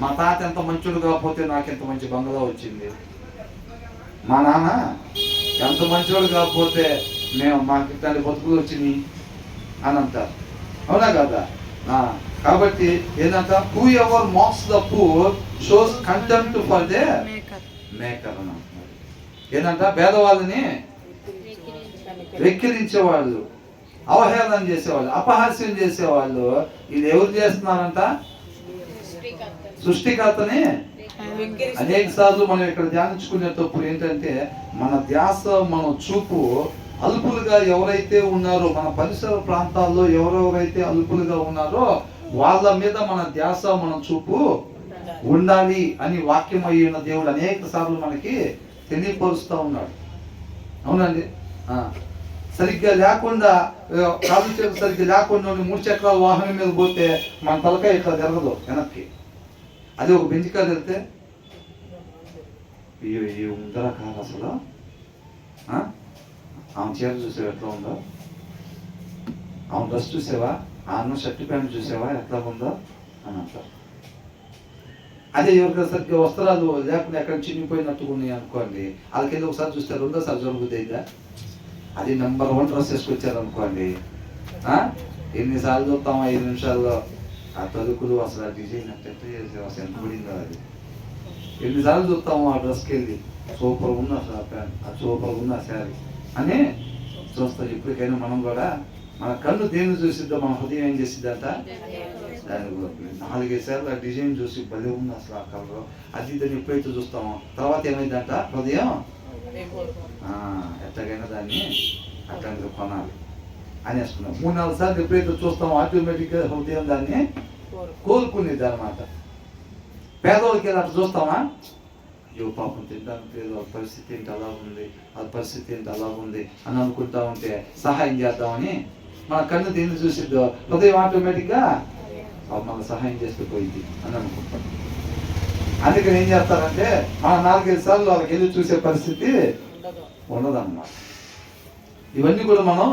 మా తాత ఎంత మంచోడు కాకపోతే నాకు ఎంత మంచి బంగ్లా వచ్చింది, మా నాన్న ఎంత మంచోడు కాకపోతే మాకు ఇట్లాంటి బతుకులు వచ్చినాయి అని అంటారు. అవునా కదా? కాబట్టి ఏంటంట, whoever mocks the poor shows contempt for their maker అని అంటున్నారు. ఏంటంట, పేదవాళ్ళని వెక్కిరించేవాళ్ళు, అవహేళన చేసేవాళ్ళు, అపహాస్యం చేసేవాళ్ళు, ఇది ఎవరు చేస్తున్నారంట, సృష్టికర్తని. అనేక సార్లు మనం ఇక్కడ ధ్యానించుకునేటప్పుడు ఏంటంటే, మన ధ్యాస, మన చూపు అల్పులుగా ఎవరైతే ఉన్నారో, మన పరిసర ప్రాంతాల్లో ఎవరెవరైతే అల్పులుగా ఉన్నారో వాళ్ళ మీద మన ధ్యాస, మన చూపు ఉండాలి అని వాక్యం అయిన దేవుడు అనేక సార్లు మనకి తెలియపరుస్తూ ఉన్నాడు. అవునండి. సరిగ్గా లేకుండా, కాలు చేతులు సరిగ్గా లేకుండా 3 చక్రాల వాహనం మీద పోతే మన తలకాయ ఇట్లా జరగదు వెనక్కి. అది ఒక బెంచికా వెళ్తే అయ్యో ఉందరా కాదు అసలు, ఆమె చీర చూసావా ఎట్లా ఉందో, ఆమె డ్రెస్ చూసావా, ఆమె షర్ట్ ప్యాంట్ చూసావా ఎట్లా ఉందో అని అంటారు. అదే ఎవరికైనా సరిగ్గా వస్త్రాలు లేకుండా ఎక్కడ చినిగిపోయినట్టుగా ఉన్నాయి అనుకోండి, వాళ్ళకెళ్ళి ఒకసారి చూస్తే రెండోసారి జరుగుతుందా? అది నెంబర్ 1 డ్రెస్ వేసుకొచ్చారు అనుకోండి, ఎన్నిసార్లు చూస్తాం 5 నిమిషాల్లో ఆ తలుపులు, అసలు ఆ డిజైన్ అంటే అసలు ఎంత పడిందో, అది ఎన్నిసార్లు చూస్తాము ఆ డ్రెస్కి వెళ్ళి, సూపర్ ఉంది అసలు ఆ ప్యాంట్, ఆ సూపర్ ఉంది ఆ శారీ అని చూస్తాం. ఇప్పటికైనా మనం కూడా మన కన్ను దేన్ని చూసిద్దాం, మన హృదయం ఏం చేసిద్దంట, దాని 4-5 సార్లు ఆ డిజైన్ చూసి భలే ఉంది అసలు ఆ కలర్, అది దాన్ని ఎప్పుడైతే చూస్తామో తర్వాత ఏమైందంట, హృదయం ఎట్లాగైనా దాన్ని అట్లాంటిది కొనాలి అనేసుకున్నాం. 3-4 సార్లు ఎప్పుడైతే చూస్తామో ఆటోమేటిక్గా హృదయం దాన్ని కోరుకునేది అనమాట. పేదవాళ్ళకి అట్లా చూస్తామా, అయ్యో పాపం తినడానికి లేదు, వాళ్ళ పరిస్థితి ఏంటి అలా ఉంది, వాళ్ళ పరిస్థితి ఏంటి అలా ఉంది అని అనుకుంటా ఉంటే సహాయం చేద్దామని మన కన్ను దేన్ని చూసిద్దో హృదయం ఆటోమేటిక్గా మన సహాయం చేస్తూ పోయింది అని అనుకుంటాం. అందుకని ఏం చేస్తారంటే మన 4-5 సార్లు వాళ్ళకి వెళ్ళి చూసే పరిస్థితి ఉండదన్నమాట. ఇవన్నీ కూడా మనం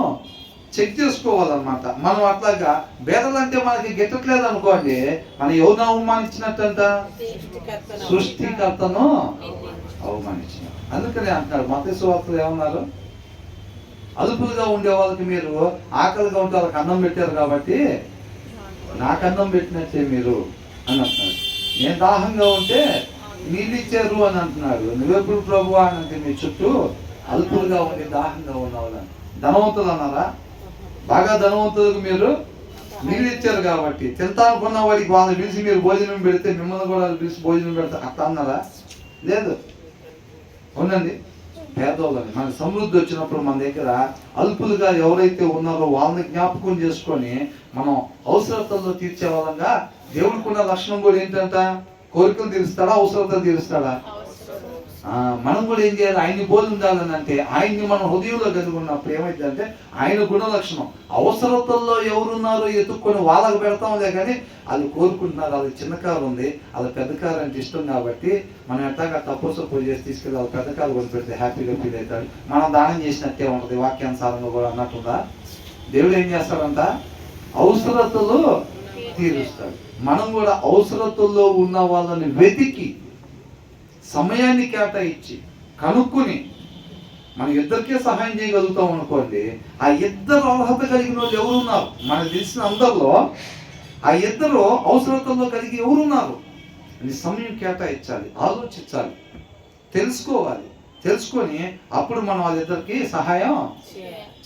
చెక్ చేసుకోవాలన్నమాట. మనం అట్లాగా బేదలంటే మనకి గిట్టట్లేదు అనుకోండి, మనం ఎవరిని అవమానించినట్టంట, సృష్టికర్తను అవమానించిన. అందుకని అంటున్నాడు మత్తయి సువార్తలో ఏమన్నారు, అదుపులుగా ఉండే వాళ్ళకి మీరు ఆకలిగా ఉంటే వాళ్ళకి అన్నం పెట్టారు కాబట్టి నాకు అన్నం పెట్టినట్టే మీరు అని అంటున్నాడు. నేను దాహంగా ఉంటే నీళ్ళు ఇచ్చారు అని అంటున్నాడు. నువ్వెప్పుడు ప్రభు అని అంటే మీ చుట్టూ అదుపులుగా ఉండి దాహంగా ఉన్నవాళ్ళని. ధనవంతులు అన్నారా, బాగా ధనవంతులకు మీరు నీళ్ళు ఇచ్చారు కాబట్టి తింటా అనుకున్న వాడికి వాళ్ళని పిలిచి మీరు భోజనం పెడితే మిమ్మల్ని కూడా పిలిచి భోజనం పెడతారు అట్లా అన్నారా? లేదు. అవునండి. పేదోళ్ళని మన సమృద్ధి వచ్చినప్పుడు మన దగ్గర అల్పులుగా ఎవరైతే ఉన్నారో వాళ్ళని జ్ఞాపకం చేసుకొని మనం అవసరతల్లో తీర్చే వాళ్ళంగా, దేవుడికున్న లక్షణం కూడా ఏంటంట, కోరికలు తీరుస్తాడా, అవసరతలు తీరుస్తాడా? మనం కూడా ఏం చేయాలి, ఆయన్ని పోలి ఉండాలని అంటే ఆయన్ని మనం హృదయంలో కలిగి ఉన్నప్పుడు ఏమైందంటే ఆయన గుణ లక్షణం. అవసరతల్లో ఎవరున్నారో ఎత్తుక్కొని వాళ్ళకి పెడతాంలే కానీ వాళ్ళు కోరుకుంటున్నారు, వాళ్ళకి చిన్న కారు ఉంది, వాళ్ళ పెద్ద కారు అంటే ఇష్టం కాబట్టి మనం ఎట్లాగా తప్పుసప్పు చేసి తీసుకెళ్ళి వాళ్ళ పెద్ద కారు కొని పెడితే హ్యాపీగా ఫీల్ అవుతాడు. మనం దానం చేసినట్టే ఉంటుంది వాక్యానుసారంగా కూడా అన్నట్టుందా. దేవుడు ఏం చేస్తాడంట, అవసరతలు తీరుస్తాడు. మనం కూడా అవసరతల్లో ఉన్న వాళ్ళని వెతికి సమయాన్ని కేటాయించి కనుక్కుని మన ఇద్దరికే సహాయం చేయగలుగుతాం అనుకోండి, ఆ ఇద్దరు అర్హత కలిగిన వాళ్ళు ఎవరున్నారు మనకు తెలిసిన అందరిలో, ఆ ఇద్దరు అవసరతల్లో కలిగి ఎవరున్నారు అని సమయం కేటాయించాలి, ఆలోచించాలి, తెలుసుకోవాలి. తెలుసుకొని అప్పుడు మనం వాళ్ళిద్దరికి సహాయం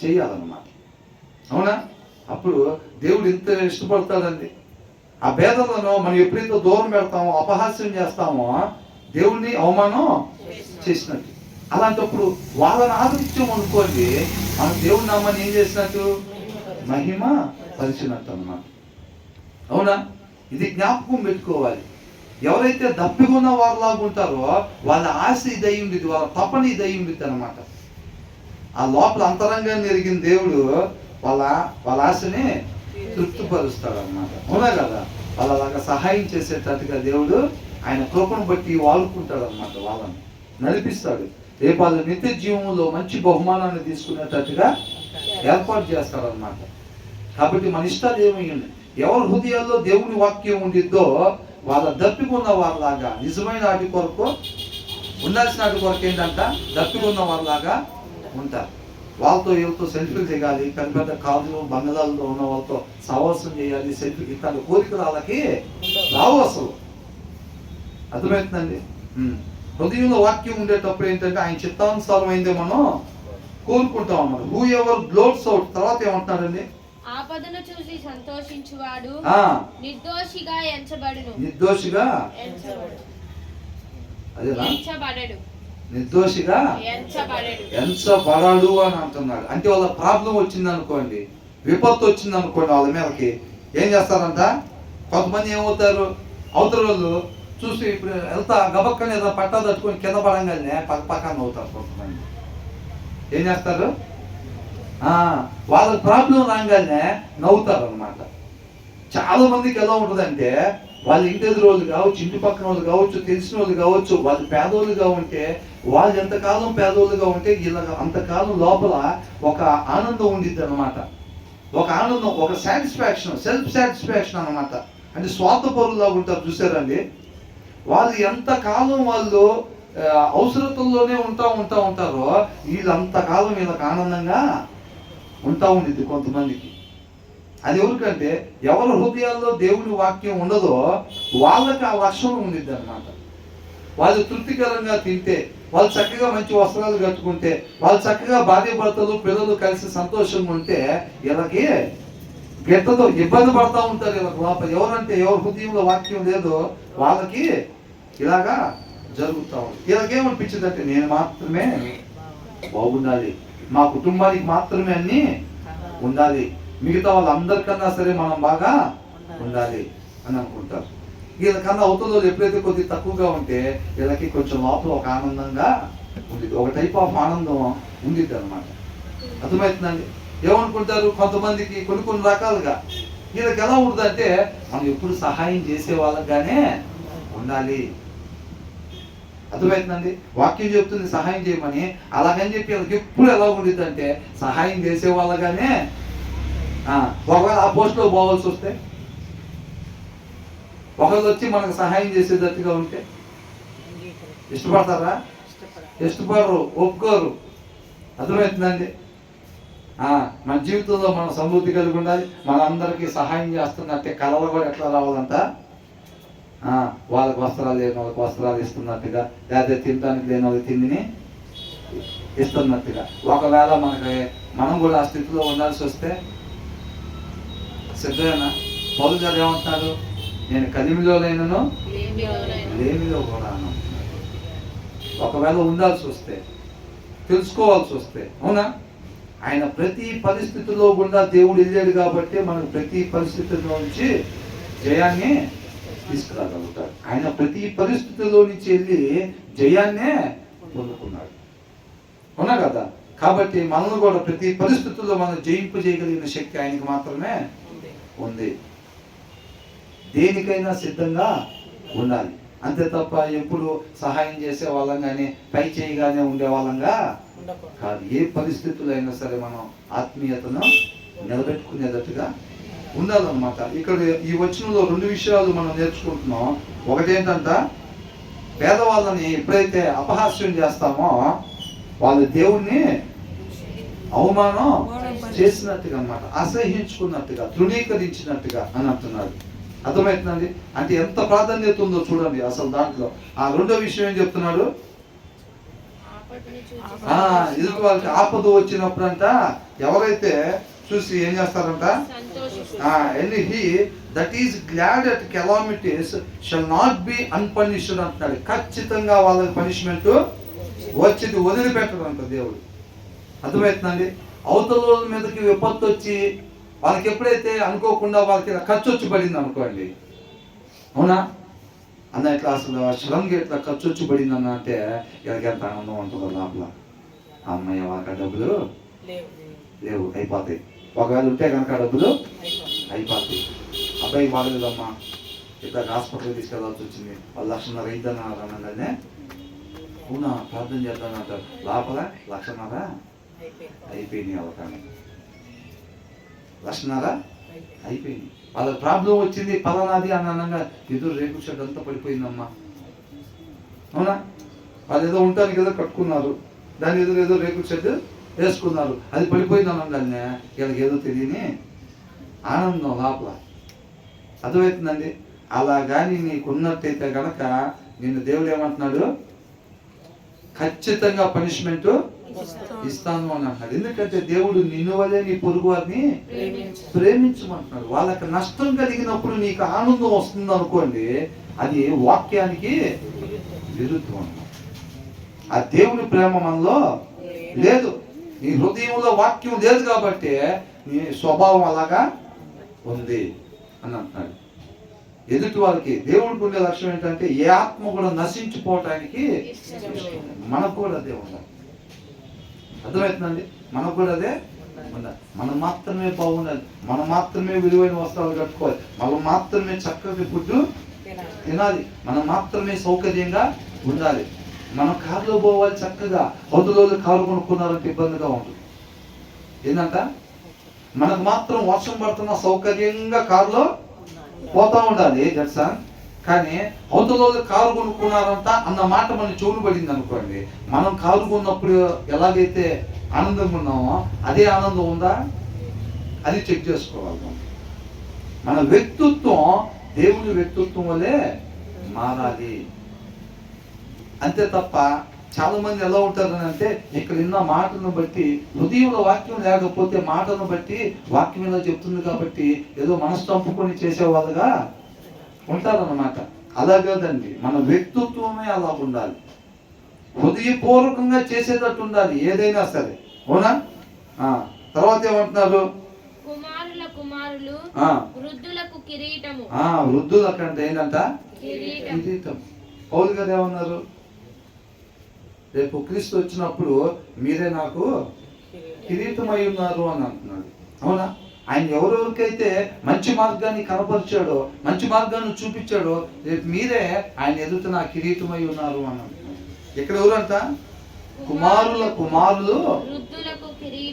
చేయాలన్నమాట. అవునా? అప్పుడు దేవుడు ఇంత ఇష్టపడతాడండి. ఆ భేదాలను మనం ఎప్పుడైతే దూరం పెడతామో, అపహాస్యం చేస్తామో, దేవుణ్ణి అవమానం చేసినట్టు. అలాంటప్పుడు వాళ్ళని ఆదరించాం అనుకోండి, మన దేవుని నామాన్ని ఏం చేసినట్టు? మహిమ పరిచినట్టు అన్నమాట. అవునా? ఇది జ్ఞాపకం పెట్టుకోవాలి. ఎవరైతే దప్పికున్న వారిలాగా ఉంటారో వాళ్ళ ఆశ ఇది అయి ఉండేది, వాళ్ళ తపన ఇది అయి ఉండేది అనమాట. ఆ లోపల అంతరంగాన్ని ఎరిగిన దేవుడు వాళ్ళ ఆశని తృప్తిపరుస్తాడు అనమాట. అవునా కదా? వాళ్ళలాగా సహాయం చేసేటట్టుగా దేవుడు ఆయన కృపను బట్టి వాడుకుంటాడు అనమాట. వాళ్ళని నడిపిస్తాడు. రేపు వాళ్ళ నిత్య జీవంలో మంచి బహుమానాన్ని తీసుకునేటట్టుగా ఏర్పాటు చేస్తాడు అనమాట. కాబట్టి మన ఇష్టాలు ఏమయ్యండి, ఎవరి హృదయాల్లో దేవుని వాక్యం ఉండిద్దో వాళ్ళ దప్పికున్న వారిలాగా, నిజమైన వాటి కొరకు ఉండాల్సిన వాటి కొరకు ఏంటంట, దప్పికున్న వారిలాగా ఉంటారు. వాళ్ళతో వీళ్ళతో సెల్ఫీలు దిగాలి, పెద్ద పెద్ద కాళ్ళు బంగళాల్లో ఉన్న వాళ్ళతో సహవాసం చేయాలి, సెల్ఫీ ఇట్లాంటి కోరికలు వాళ్ళకి రావు అసలు. అర్థమవుతుందండి? హృదయంలో వాక్యం ఉండేటప్పుడు ఏంటంటే ఆయన చిత్తానుసారం అయిందే మనం కోరుకుంటాం అన్నమాట. హూ ఎవర్ గ్లోట్స్ అవుట్, తర్వాత ఏమంటున్నాడండి? ఆపదను చూసి సంతోషించువాడు నిర్దోషిగా ఎంచబడును. నిర్దోషిగా నిర్దోషిగా ఎంచబడడు అని అంటున్నాడు. అంటే వాళ్ళ ప్రాబ్లం వచ్చింది అనుకోండి, విపత్తు వచ్చింది అనుకోండి, వాళ్ళ మీదకి ఏం చేస్తారంట? కొంతమంది ఏమవుతారు, అవతల వాళ్ళు చూసి ఇప్పుడు వెళ్తా గబక్కని ఏదో పట్టా తట్టుకొని కింద పడంగానే పక్కన అవుతారు. కొంతమంది ఏం చేస్తారు, వాళ్ళ ప్రాబ్లం రాగానే నవ్వుతారు అనమాట. చాలా మందికి ఎలా ఉంటుందంటే, వాళ్ళ ఇంటి ఎదురు వాళ్ళు కావచ్చు, ఇంటి పక్కన వాళ్ళు కావచ్చు, తెలిసిన వాళ్ళు కావచ్చు, వాళ్ళు పేదోళ్ళుగా ఉంటే, వాళ్ళు ఎంతకాలం పేదోళ్ళుగా ఉంటే ఇలా అంతకాలం లోపల ఒక ఆనందం ఉండిద్ది అనమాట. ఒక ఆనందం, ఒక సాటిస్ఫాక్షన్, సెల్ఫ్ సాటిస్ఫాక్షన్ అనమాట. అంటే స్వార్థపరులాగా ఉంటారు చూసారండి. వాళ్ళు ఎంతకాలం వాళ్ళు అవసరతల్లోనే ఉంటారో వీళ్ళు అంతకాలం వీళ్ళకి ఆనందంగా ఉండిద్ది కొంతమందికి. అది ఎవరికంటే ఎవరి హృదయాల్లో దేవుని వాక్యం ఉండదో వాళ్ళకి ఆ లక్షణం ఉండిద్ది అనమాట. వాళ్ళు తృప్తికరంగా తింటే, వాళ్ళు చక్కగా మంచి వస్త్రాలు కట్టుకుంటే, వాళ్ళు చక్కగా భార్య భర్తలు పిల్లలు కలిసి సంతోషంగా ఉంటే వీళ్ళకి గెట్టతో ఇబ్బంది పడతా ఉంటారు. వీళ్ళకి లోపల ఎవరంటే ఎవరి హృదయంలో వాక్యం లేదో వాళ్ళకి ఇలాగా జరుగుతూ ఉంది. వీళ్ళకేమనిపించింది అంటే, నేను మాత్రమే బాగుండాలి, మా కుటుంబానికి మాత్రమే అన్ని ఉండాలి, మిగతా వాళ్ళందరికన్నా సరే మనం బాగా ఉండాలి అని అనుకుంటారు. వీళ్ళకన్నా అవతల ఎప్పుడైతే కొద్దిగా తక్కువగా ఉంటే వీళ్ళకి కొంచెం లోపల ఒక ఆనందంగా ఉంది, ఒక టైప్ ఆఫ్ ఆనందం ఉండిద్ది అనమాట. అర్థమవుతుందండి? ఏమనుకుంటారు కొంతమందికి కొన్ని రకాలుగా. వీళ్ళకి ఎలా ఉంటుందంటే, మనం ఎప్పుడు సహాయం చేసే వాళ్ళగానే ఉండాలి. అర్థమవుతుందండి? వాక్యం చెప్తుంది సహాయం చేయమని, అలాగని చెప్పి వాళ్ళకి ఎప్పుడు ఎలా ఉండిద్ది అంటే సహాయం చేసే వాళ్ళగానే. ఒకవేళ ఆ పోస్ట్లో పోవాల్సి వస్తే, ఒకళ్ళు వచ్చి మనకు సహాయం చేసేటట్టుగా ఉంటే ఇష్టపడతారా? ఇష్టపడరు, ఒప్పుకోరు. అర్థమవుతుందండి? మన జీవితంలో మనం సమృద్ధి కలిగి ఉండాలి, మన అందరికీ సహాయం చేస్తున్నట్టే కళలు కూడా ఎట్లా రావాలంట, వాళ్ళకి వస్త్రాలు లేని వాళ్ళకి వస్త్రాలు ఇస్తున్నట్టుగా, లేదా తినడానికి లేని వాళ్ళకి తిండిని ఇస్తున్నట్టుగా. ఒకవేళ మనం కూడా ఆ స్థితిలో ఉండాల్సి వస్తే సిద్ధమేనా? పౌలు గారు ఏమంటున్నారు? నేను కలిమిలో లేనను లేమిలో కూడా అన్నాను. ఒకవేళ ఉండాల్సి వస్తే, తెలుసుకోవాల్సి వస్తే, అవునా? ఆయన ప్రతి పరిస్థితుల్లో గుండా దేవుడు వెళ్ళాడు కాబట్టి మనకు ప్రతి పరిస్థితుల్లో నుంచి జయాన్ని తీసుకురాగలుగుతాడు. ఆయన ప్రతి పరిస్థితుల్లో నుంచి వెళ్ళి జయాన్నే పొందుకున్నాడు. అవునా కదా? కాబట్టి మనల్ని కూడా ప్రతి పరిస్థితుల్లో మనం జయింపు చేయగలిగిన శక్తి ఆయనకి మాత్రమే ఉంది. దేనికైనా సిద్ధంగా ఉండాలి. అంతే తప్ప ఎప్పుడు సహాయం చేసే వాళ్ళంగానే పై చేయగానే ఉండే వాళ్ళంగా కాదు. ఏ పరిస్థితుల్లో అయినా సరే మనం ఆత్మీయతను నిలబెట్టుకునేటట్టుగా ఉండాలన్నమాట. ఇక్కడ ఈ వచనంలో 2 విషయాలు మనం నేర్చుకుంటున్నాం. ఒకటేంటంట, పేదవాళ్ళని ఎప్పుడైతే అపహాస్యం చేస్తామో వాళ్ళు దేవుణ్ణి అవమానం చేసినట్టుగా అన్నమాట, అసహించుకున్నట్టుగా, తృణీకరించినట్టుగా అని అంటున్నాడు. అర్థమవుతుందండి? అంటే ఎంత ప్రాధాన్యత ఉందో చూడండి అసలు దాంట్లో. ఆ 2వ విషయం ఏం చెప్తున్నాడు? ఎదుటి వాళ్ళకి ఆపద వచ్చినప్పుడంట ఎవరైతే చూసి ఏం చేస్తారంట? సంతోషిస్తారు. And he that is glad at calamities shall not be unpunished అంటున్నాడు. ఖచ్చితంగా వాళ్ళకి పనిష్మెంట్ వచ్చింది, వదిలిపెట్టడం అంట దేవుడు. అర్థమవుతుందండి? అవతల వాళ్ళ మీదకి విపత్తు వచ్చి వాళ్ళకి ఎప్పుడైతే అనుకోకుండా వాళ్ళకి ఖర్చు వచ్చి పడింది అనుకోండి, అవునా అన్న, ఇట్లా అసలు సడన్గా ఇట్లా ఖర్చు వచ్చి పడింది అన్న అంటే వీళ్ళకి ఎంత ఆనందం ఉంటుందో లోపల. అమ్మాయి వాళ్ళకి డబ్బులు లేవు, అయిపోతాయి. ఒకవేళ ఉంటే కనుక డబ్బులు అయిపోతాయి. అబ్బాయికి బాగలేదమ్మా, ఇట్లా హాస్పిటల్కి తీసుకెళ్ళాల్సి వచ్చింది, వాళ్ళు 1,50,000 అయిద్దన్నారు అనగానే అవునా ప్రార్థన చేద్దానంటారు, లోపల 1,50,000 అయిపోయినాయి. అవకాశం 1,50,000 అయిపోయింది. వాళ్ళ ప్రాబ్లం వచ్చింది పలానాది అని అనగా ఎదురు రేకుల షెడ్ అంతా పడిపోయిందమ్మా, అవునా. వాళ్ళు ఏదో ఉంటానికి ఏదో కట్టుకున్నారు, దాని ఎదురు ఏదో రేకుల షెడ్ వేసుకున్నారు, అది పడిపోయింది అనగానే వీళ్ళకి ఏదో తెలియని ఆనందం లోపల. అర్థమవుతుందండి? అలా కానీ నీకున్నట్టయితే కనుక నిన్ను దేవుడు ఏమంటున్నాడు? ఖచ్చితంగా పనిష్మెంట్ ఇస్తాను అని అంటున్నాడు. ఎందుకంటే దేవుడు నిన్ను వల్లే నీ పొరుగు వారిని ప్రేమించమంటున్నాడు. వాళ్ళకి నష్టం కలిగినప్పుడు నీకు ఆనందం వస్తుంది అనుకోండి, అది వాక్యానికి విరుద్ధం అన్నమాట. ఆ దేవుని ప్రేమ మనలో లేదు, నీ హృదయంలో వాక్యం లేదు కాబట్టి నీ స్వభావం అలాగా ఉంది అని అంటున్నాడు. ఎదుటి వాళ్ళకి దేవుడికి ఉండే లక్ష్యం ఏంటంటే ఏ ఆత్మ కూడా నశించిపోవటానికి మనకు కూడా అదే ఉండాలి. అర్థమవుతుందండి? మనకు కూడా అదే ఉండాలి. మనం మాత్రమే బాగుండాలి, మనం మాత్రమే విలువైన వస్త్రాలు కట్టుకోవాలి, మనం మాత్రమే చక్కటి ఫుడ్ తినాలి, మనం మాత్రమే సౌకర్యంగా ఉండాలి. మనం కారులో పోవాలి చక్కగా, అవతల కారు కొనుక్కున్నారంటే ఇబ్బందిగా ఉంటుంది. ఏంటంట? మనకు మాత్రం వర్షం పడుతున్న సౌకర్యంగా కారులో పోతా ఉండాలి జడ్సన్, కానీ అవతల కారు కొనుక్కున్నారంట అన్న మాట మన చెవులు పడింది అనుకోండి, మనం కారు కొన్నప్పుడు ఎలాగైతే ఆనందంగా ఉన్నామో అదే ఆనందం ఉందా? అది చెక్ చేసుకోవాలి. మన వ్యక్తిత్వం దేవుని వ్యక్తిత్వం వల్లే మారాలి. అంతే తప్ప చాలా మంది ఎలా ఉంటారని అంటే ఇక్కడ విన్న మాటలను బట్టి, హృదయంలో వాక్యం లేకపోతే మాటలను బట్టి వాక్యం ఇలా చెప్తుంది కాబట్టి ఏదో మనసు చంపుకొని చేసేవాళ్ళుగా ఉంటారన్నమాట. అలా కాదండి, మన వ్యక్తిత్వమే అలా ఉండాలి, హృదయపూర్వకంగా చేసేటట్టు ఉండాలి ఏదైనా సరే, అవునా. తర్వాత ఏమంటున్నారు? కుమారుల కుమారులు వృద్ధులకు కిరీటము. వృద్ధులకు అంటే ఏంటంట? కిరీటం. పౌలు గారు ఏమన్నారు? రేపు క్రీస్తు వచ్చినప్పుడు మీరే నాకు కిరీటమై ఉన్నారు అని అంటున్నాడు, అవునా. ఆయన ఎవరెవరికైతే మంచి మార్గాన్ని కనపరిచాడో, మంచి మార్గాన్ని చూపించాడో, రేపు మీరే ఆయన ఎదుట నా కిరీటమై ఉన్నారు అని అంటున్నాడు. ఇక్కడ ఎవరంట? కుమారుల కుమారులు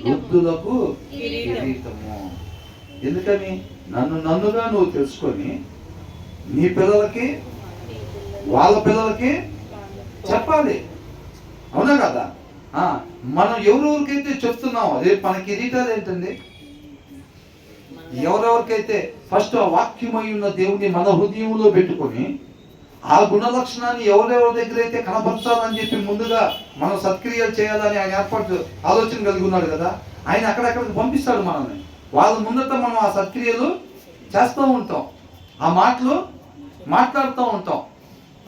వృద్ధులకు కిరీటము. ఎందుకని? నన్నుగా నువ్వు తెలుసుకొని నీ పిల్లలకి వాళ్ళ పిల్లలకి చెప్పాలి, అవునా కదా. మనం ఎవరెవరికైతే చెప్తున్నామో రేపు మన కిరీటాలు ఏంటండి? ఎవరెవరికైతే ఫస్ట్ ఆ వాక్యమై ఉన్న దేవుని మన హృదయంలో పెట్టుకొని ఆ గుణ లక్షణాన్ని ఎవరెవరి దగ్గర అయితే కనపరచాలని చెప్పి ముందుగా మనం సత్క్రియలు చేయాలని ఆయన ఏర్పాటు ఆలోచన కలిగి ఉన్నాడు కదా, ఆయన అక్కడక్కడికి పంపిస్తాడు మనల్ని. వాళ్ళ ముందట మనం ఆ సత్క్రియలు చేస్తూ ఉంటాం, ఆ మాటలు మాట్లాడుతూ ఉంటాం,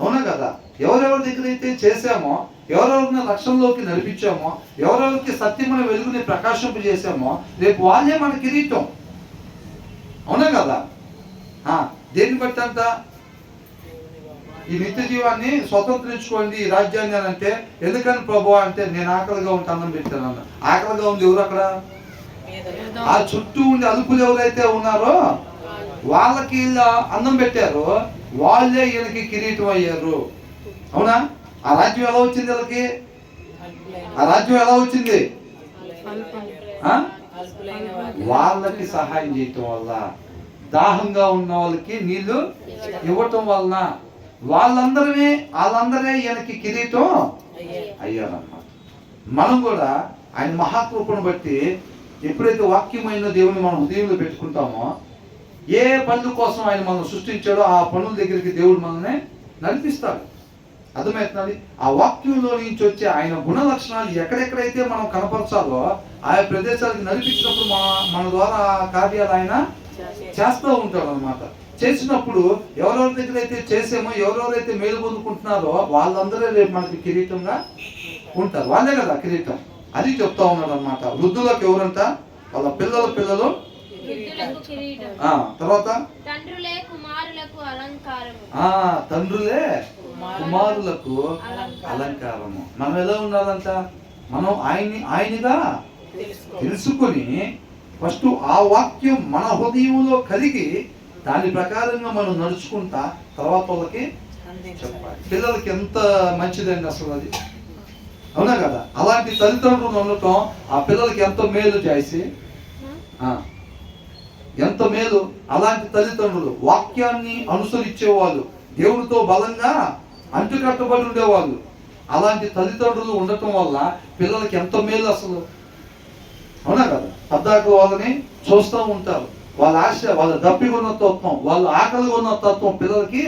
అవునా కదా. ఎవరెవరి దగ్గర అయితే చేసామో, ఎవరెవరిని లక్ష్యంలోకి నడిపించామో, ఎవరెవరికి సత్యమైన వెలుగుని ప్రకాశింపు చేసామో, రేపు వాళ్ళే మన కిరీటం, అవునా కదా. దేన్ని బట్టి అంట? ఈ నిత్య జీవాన్ని స్వతంత్రించుకోండి ఈ రాజ్యాన్ని అని అంటే, ఎందుకని ప్రభు అంటే నేను ఆకలిగా ఉంటే అన్నం పెట్టాను అన్న. ఆకలిగా ఉంది ఎవరు అక్కడ? ఆ చుట్టూ ఉండి అదుపులు ఎవరైతే ఉన్నారో వాళ్ళకి అన్నం పెట్టారు, వాళ్ళే ఈయనకి కిరీటం అయ్యారు, అవునా. ఆ రాజ్యం ఎలా వచ్చింది వీళ్ళకి? ఆ రాజ్యం ఎలా వచ్చింది? వాళ్ళకి సహాయం చేయటం వల్ల, దాహంగా ఉన్న వాళ్ళకి నీళ్లు ఇవ్వటం వలన వాళ్ళందరే ఈయనకి కిరీటం అయ్యారన్నమాట. మనం కూడా ఆయన మహాకృపను బట్టి ఎప్పుడైతే వాక్యమైన దేవుని మనం హృదయంలో పెట్టుకుంటామో, ఏ పనుల కోసం ఆయన మనం సృష్టించాడో ఆ పనుల దగ్గరికి దేవుడు మనల్ని నడిపిస్తాడు. అర్థమవుతుందండి. ఆ వాక్యంలో నుంచి వచ్చే ఆయన గుణ లక్షణాలు ఎక్కడెక్కడైతే మనం కనపరచాలో ఆయా ప్రదేశాలకు నడిపించినప్పుడు మన ద్వారా ఆ కార్యాలు ఆయన చేస్తూ ఉంటాడు అనమాట. చేసినప్పుడు ఎవరెవరి దగ్గర అయితే చేసామో, ఎవరెవరైతే మేలు పొందుకుంటున్నారో వాళ్ళందరూ రేపు మనకి కిరీటంగా ఉంటారు. వాళ్ళే కదా కిరీటం. అది చెప్తా ఉన్నాడు అనమాట. వృద్ధులకు ఎవరంట? వాళ్ళ పిల్లలు వృద్ధులకు కిరీటం. తర్వాత తండ్రులే కుమారులకు అలంకారము. తండ్రులే కుమారులకు అలంకారము. మనం ఎలా ఉండాలంట? మనం ఆయనగా తెలుసుకొని ఫస్ట్ ఆ వాక్యం మన హృదయంలో కలిగి దాని ప్రకారంగా మనం నడుచుకుంటా తర్వాత వాళ్ళకి చెప్పాలి. పిల్లలకి ఎంత మంచిదండి అసలు అది, అవునా కదా? అలాంటి తల్లిదండ్రులు ఉండటం ఆ పిల్లలకి ఎంతో మేలు చేసి, ఎంత మేలు. అలాంటి తల్లిదండ్రులు వాక్యాన్ని అనుసరించేవాళ్ళు, దేవుడితో బలంగా అంటుకట్టబడి ఉండేవాళ్ళు. అలాంటి తల్లిదండ్రులు ఉండటం వల్ల పిల్లలకి ఎంత మేలు అసలు, అవునా కదా? పద్దాక వాళ్ళని చూస్తూ ఉంటారు. వాళ్ళ ఆశ, వాళ్ళ దప్పిగా ఉన్న తత్వం, వాళ్ళ ఆకలిగా ఉన్న తత్వం పిల్లలకి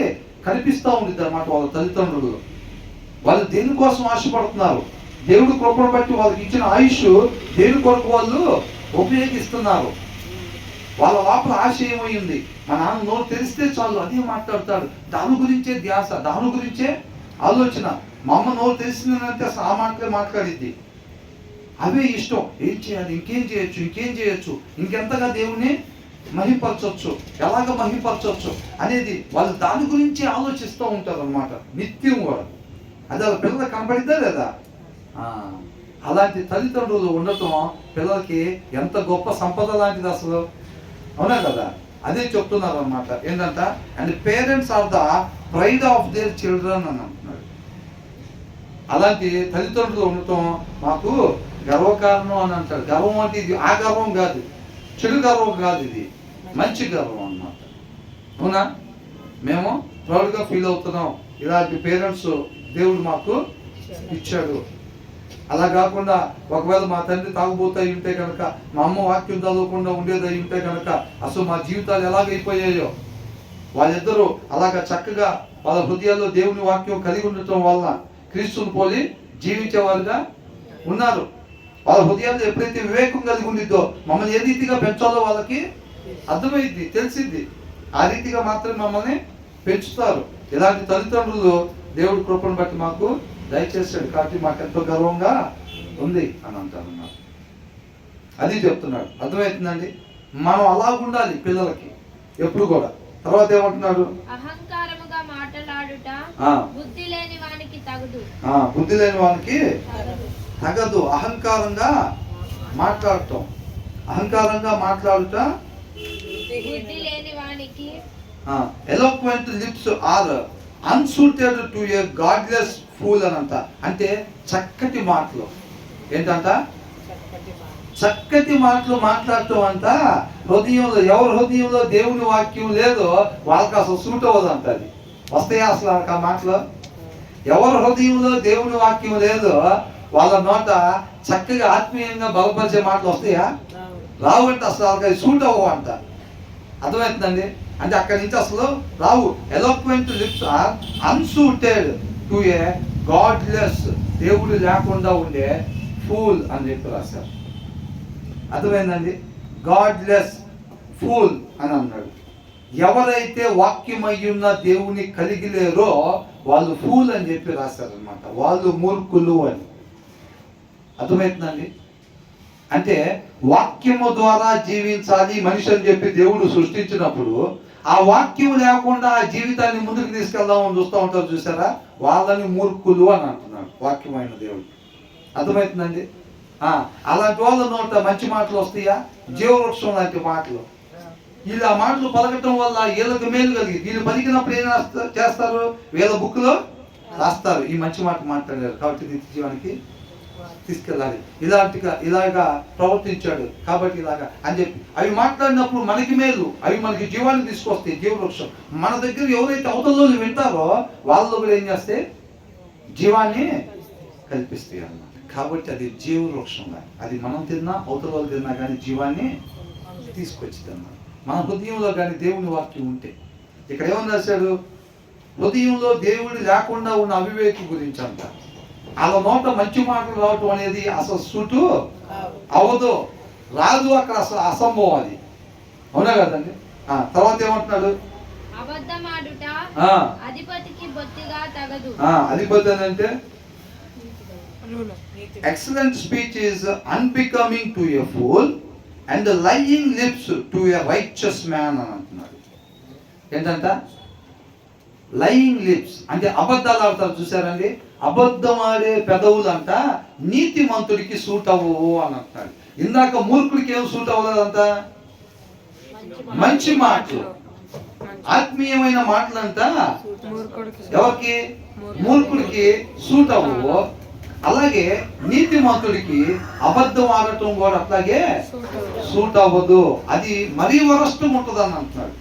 కనిపిస్తూ ఉంటుంది అన్నమాట. వాళ్ళ తల్లిదండ్రులు వాళ్ళు దేనికోసం ఆశపడుతున్నారు, దేవుడి కృపను బట్టి వాళ్ళకి ఇచ్చిన ఆయుష్ దేని కొరకు వాళ్ళు ఉపయోగిస్తున్నారు. వాళ్ళ లోపల ఆశ ఏమైంది? మా నాన్న నోరు తెరిస్తే చాలు అదే మాట్లాడతాడు, దాని గురించే ధ్యాస, దాని గురించే ఆలోచన. మా అమ్మ నోరు తెలిసిందంటే అసలు ఆ మాటలే మాట్లాడిద్ది, అవే ఇష్టం. ఏం చేయాలి, ఇంకేం చేయొచ్చు, ఇంకెంతగా దేవుని మహిపరచవచ్చు, ఎలాగ మహిపరచవచ్చు అనేది వాళ్ళు దాని గురించి ఆలోచిస్తూ ఉంటారు అనమాట నిత్యం కూడా. అది వాళ్ళ పిల్లలకు కనబడిద్దా లేదా? అలాంటి తల్లిదండ్రులు ఉండటం పిల్లలకి ఎంత గొప్ప సంపద లాంటిది అసలు, అవునా కదా? అదే చెప్తున్నారు అనమాట. ఏంటంట, and parents are the pride of their children అని అంటున్నాడు. అలాంటి తల్లిదండ్రులు ఉండటం మాకు గర్వకారణం అని అంటాడు. గర్వం అంటే ఇది ఆ గర్వం కాదు, చెడు గర్వం కాదు, ఇది మంచి గర్వం అన్నమాట. అవునా? మేము ప్రౌడ్గా ఫీల్ అవుతున్నాం, ఇలాంటి పేరెంట్స్ దేవుడు మాకు ఇచ్చాడు. అలా కాకుండా ఒకవేళ మా తండ్రి తాగుబోతూ ఉంటే కనుక, మా అమ్మ వాక్యం చదవకుండా ఉండేది ఉంటే కనుక అసలు మా జీవితాలు ఎలాగైపోయాయో. వాళ్ళిద్దరూ అలాగా చక్కగా వాళ్ళ హృదయాల్లో దేవుని వాక్యం కలిగి ఉండటం వల్ల క్రీస్తుని పోలి జీవించేవారుగా ఉన్నారు. వాళ్ళ హృదయాల్లో ఎప్పుడైతే వివేకం కలిగి ఉండిద్దో, మమ్మల్ని ఏ రీతిగా పెంచాలో వాళ్ళకి అర్థమైంది, తెలిసింది. ఆ రీతిగా మాత్రమే మమ్మల్ని పెంచుతారు. ఇలాంటి తల్లిదండ్రులు దేవుడి కృపను బట్టి మాకు దయచేసాడు కాబట్టి మాకు ఎంతో గర్వంగా ఉంది అని అంటారు. అది చెప్తున్నాడు. అర్థమవుతుందండి? మనం అలా ఉండాలి పిల్లలకి ఎప్పుడు కూడా. తర్వాత ఏమంటున్నాడు? అహంకారముగా మాట్లాడుట బుద్ధి లేని వానికి తగదు. బుద్ధి లేని వానికి తగదు. అహంకారంగా మాట్లాడటం, అహంకారంగా మాట్లాడుట బుద్ధి లేని వానికి. Eloquent lips are unsuited to a godless fool అనంట. అంటే చక్కటి మాటలు. ఏంటంట? చక్కటి మాటలు మాట్లాడటం అంట. హృదయంలో, ఎవరి హృదయంలో దేవుని వాక్యం లేదో వాళ్ళకి అసలు సూట్ అవ్వదంట. అది వస్తాయా అసలు ఆ మాటలు? ఎవరి హృదయంలో దేవుని వాక్యం లేదో వాళ్ళ నోట చక్కగా ఆత్మీయంగా బలపరిచే మాటలు వస్తాయా? రావంట. అసలు వాళ్ళకి సూట్ అవ్వంట. అర్థమవుతుందండి? అంటే అక్కడి నుంచి అసలు రావు. Eloquent lips are unsuited to a godless, దేవుడు లేకుండా ఉండే ఫూల్ అని చెప్పి రాశారు. అర్థమైందండి? గాడ్లెస్ ఫూల్ అని అన్నాడు. ఎవరైతే వాక్యమయ్యున్న దేవుని కలిగి లేరో వాళ్ళు ఫూల్ అని చెప్పి రాశారు అనమాట. వాళ్ళు మూర్ఖులు అని. అర్థమవుతుందండి? అంటే వాక్యము ద్వారా జీవించాలి మనిషి అని చెప్పి దేవుడు సృష్టించినప్పుడు ఆ వాక్యం లేకుండా ఆ జీవితాన్ని ముందుకు తీసుకెళ్దామని చూస్తూ ఉంటారు చూసారా, వాళ్ళని మూర్ఖులు అని అంటున్నాడు వాక్యమైన దేవుడు. అర్థమవుతుందండి? అలాంటి వాళ్ళ నోట మంచి మాటలు వస్తాయా? జీవవృక్షం లాంటి మాటలు. వీళ్ళు ఆ మాటలు పలకటం వల్ల వీళ్ళకి మేలు కలిగి, వీళ్ళు పలికినప్పుడు ఏం చేస్తారు? వీళ్ళ బుక్లో రాస్తారు, ఈ మంచి మాట మాట్లాడారు కాబట్టి నిత్య జీవానికి తీసుకెళ్ళాలి, ఇలాగా ప్రవర్తించాడు కాబట్టి ఇలాగా అని చెప్పి అవి మాట్లాడినప్పుడు మనకి మేలు, అవి మనకి జీవాన్ని తీసుకొస్తాయి. జీవవృక్షం మన దగ్గర ఎవరైతే అవతలలో వింటారో వాళ్ళు కూడా ఏం చేస్తే జీవాన్ని కల్పిస్తాయి అన్నమాట. కాబట్టి అది జీవవృక్షంగా, అది మనం తిన్నా అవతల వాళ్ళు తిన్నా కానీ జీవాన్ని తీసుకొచ్చింది అన్నమాట. మన హృదయంలో కానీ దేవుని వాక్యం ఉంటే. ఇక్కడ ఏమని రాశాడు? హృదయంలో దేవుడు లేకుండా ఉన్న అవివేకి గురించి అంట. వాళ్ళ నోట మంచి మాటలు రావటం అనేది అసలు సూటు అవదు, రాదు, అక్కడ అసలు అసంభవం అది. అవునా కదండి? తర్వాత ఏమంటున్నాడు? అబద్ధమాడుట అధిపతికి బొత్తిగా తగదు. అధిపతి అంటే excellent speech is unbecoming to a fool and the lying lips to a righteous man అని అంటున్నాడు. ఏంటంట? లయింగ్ లిప్స్ అంటే అబద్ధాలు ఆడతారు చూసారండి, అబద్ధం ఆడే పెదవులు అంట నీతిమంతుడికి సూట్ అవ్వవు అని అంటున్నాడు. ఇందాక మూర్ఖుడికి ఏం సూట్ అవ్వలేదంట? మంచి మాటలు, ఆత్మీయమైన మాటలంట ఎవరికి? మూర్ఖుడికి సూట్ అవ్వవు. అలాగే నీతిమంతుడికి అబద్ధం ఆడటం కూడా అట్లాగే సూట్ అవ్వదు, అది మరీ వరస్ట్ ఉంటుంది అని అంటున్నాడు.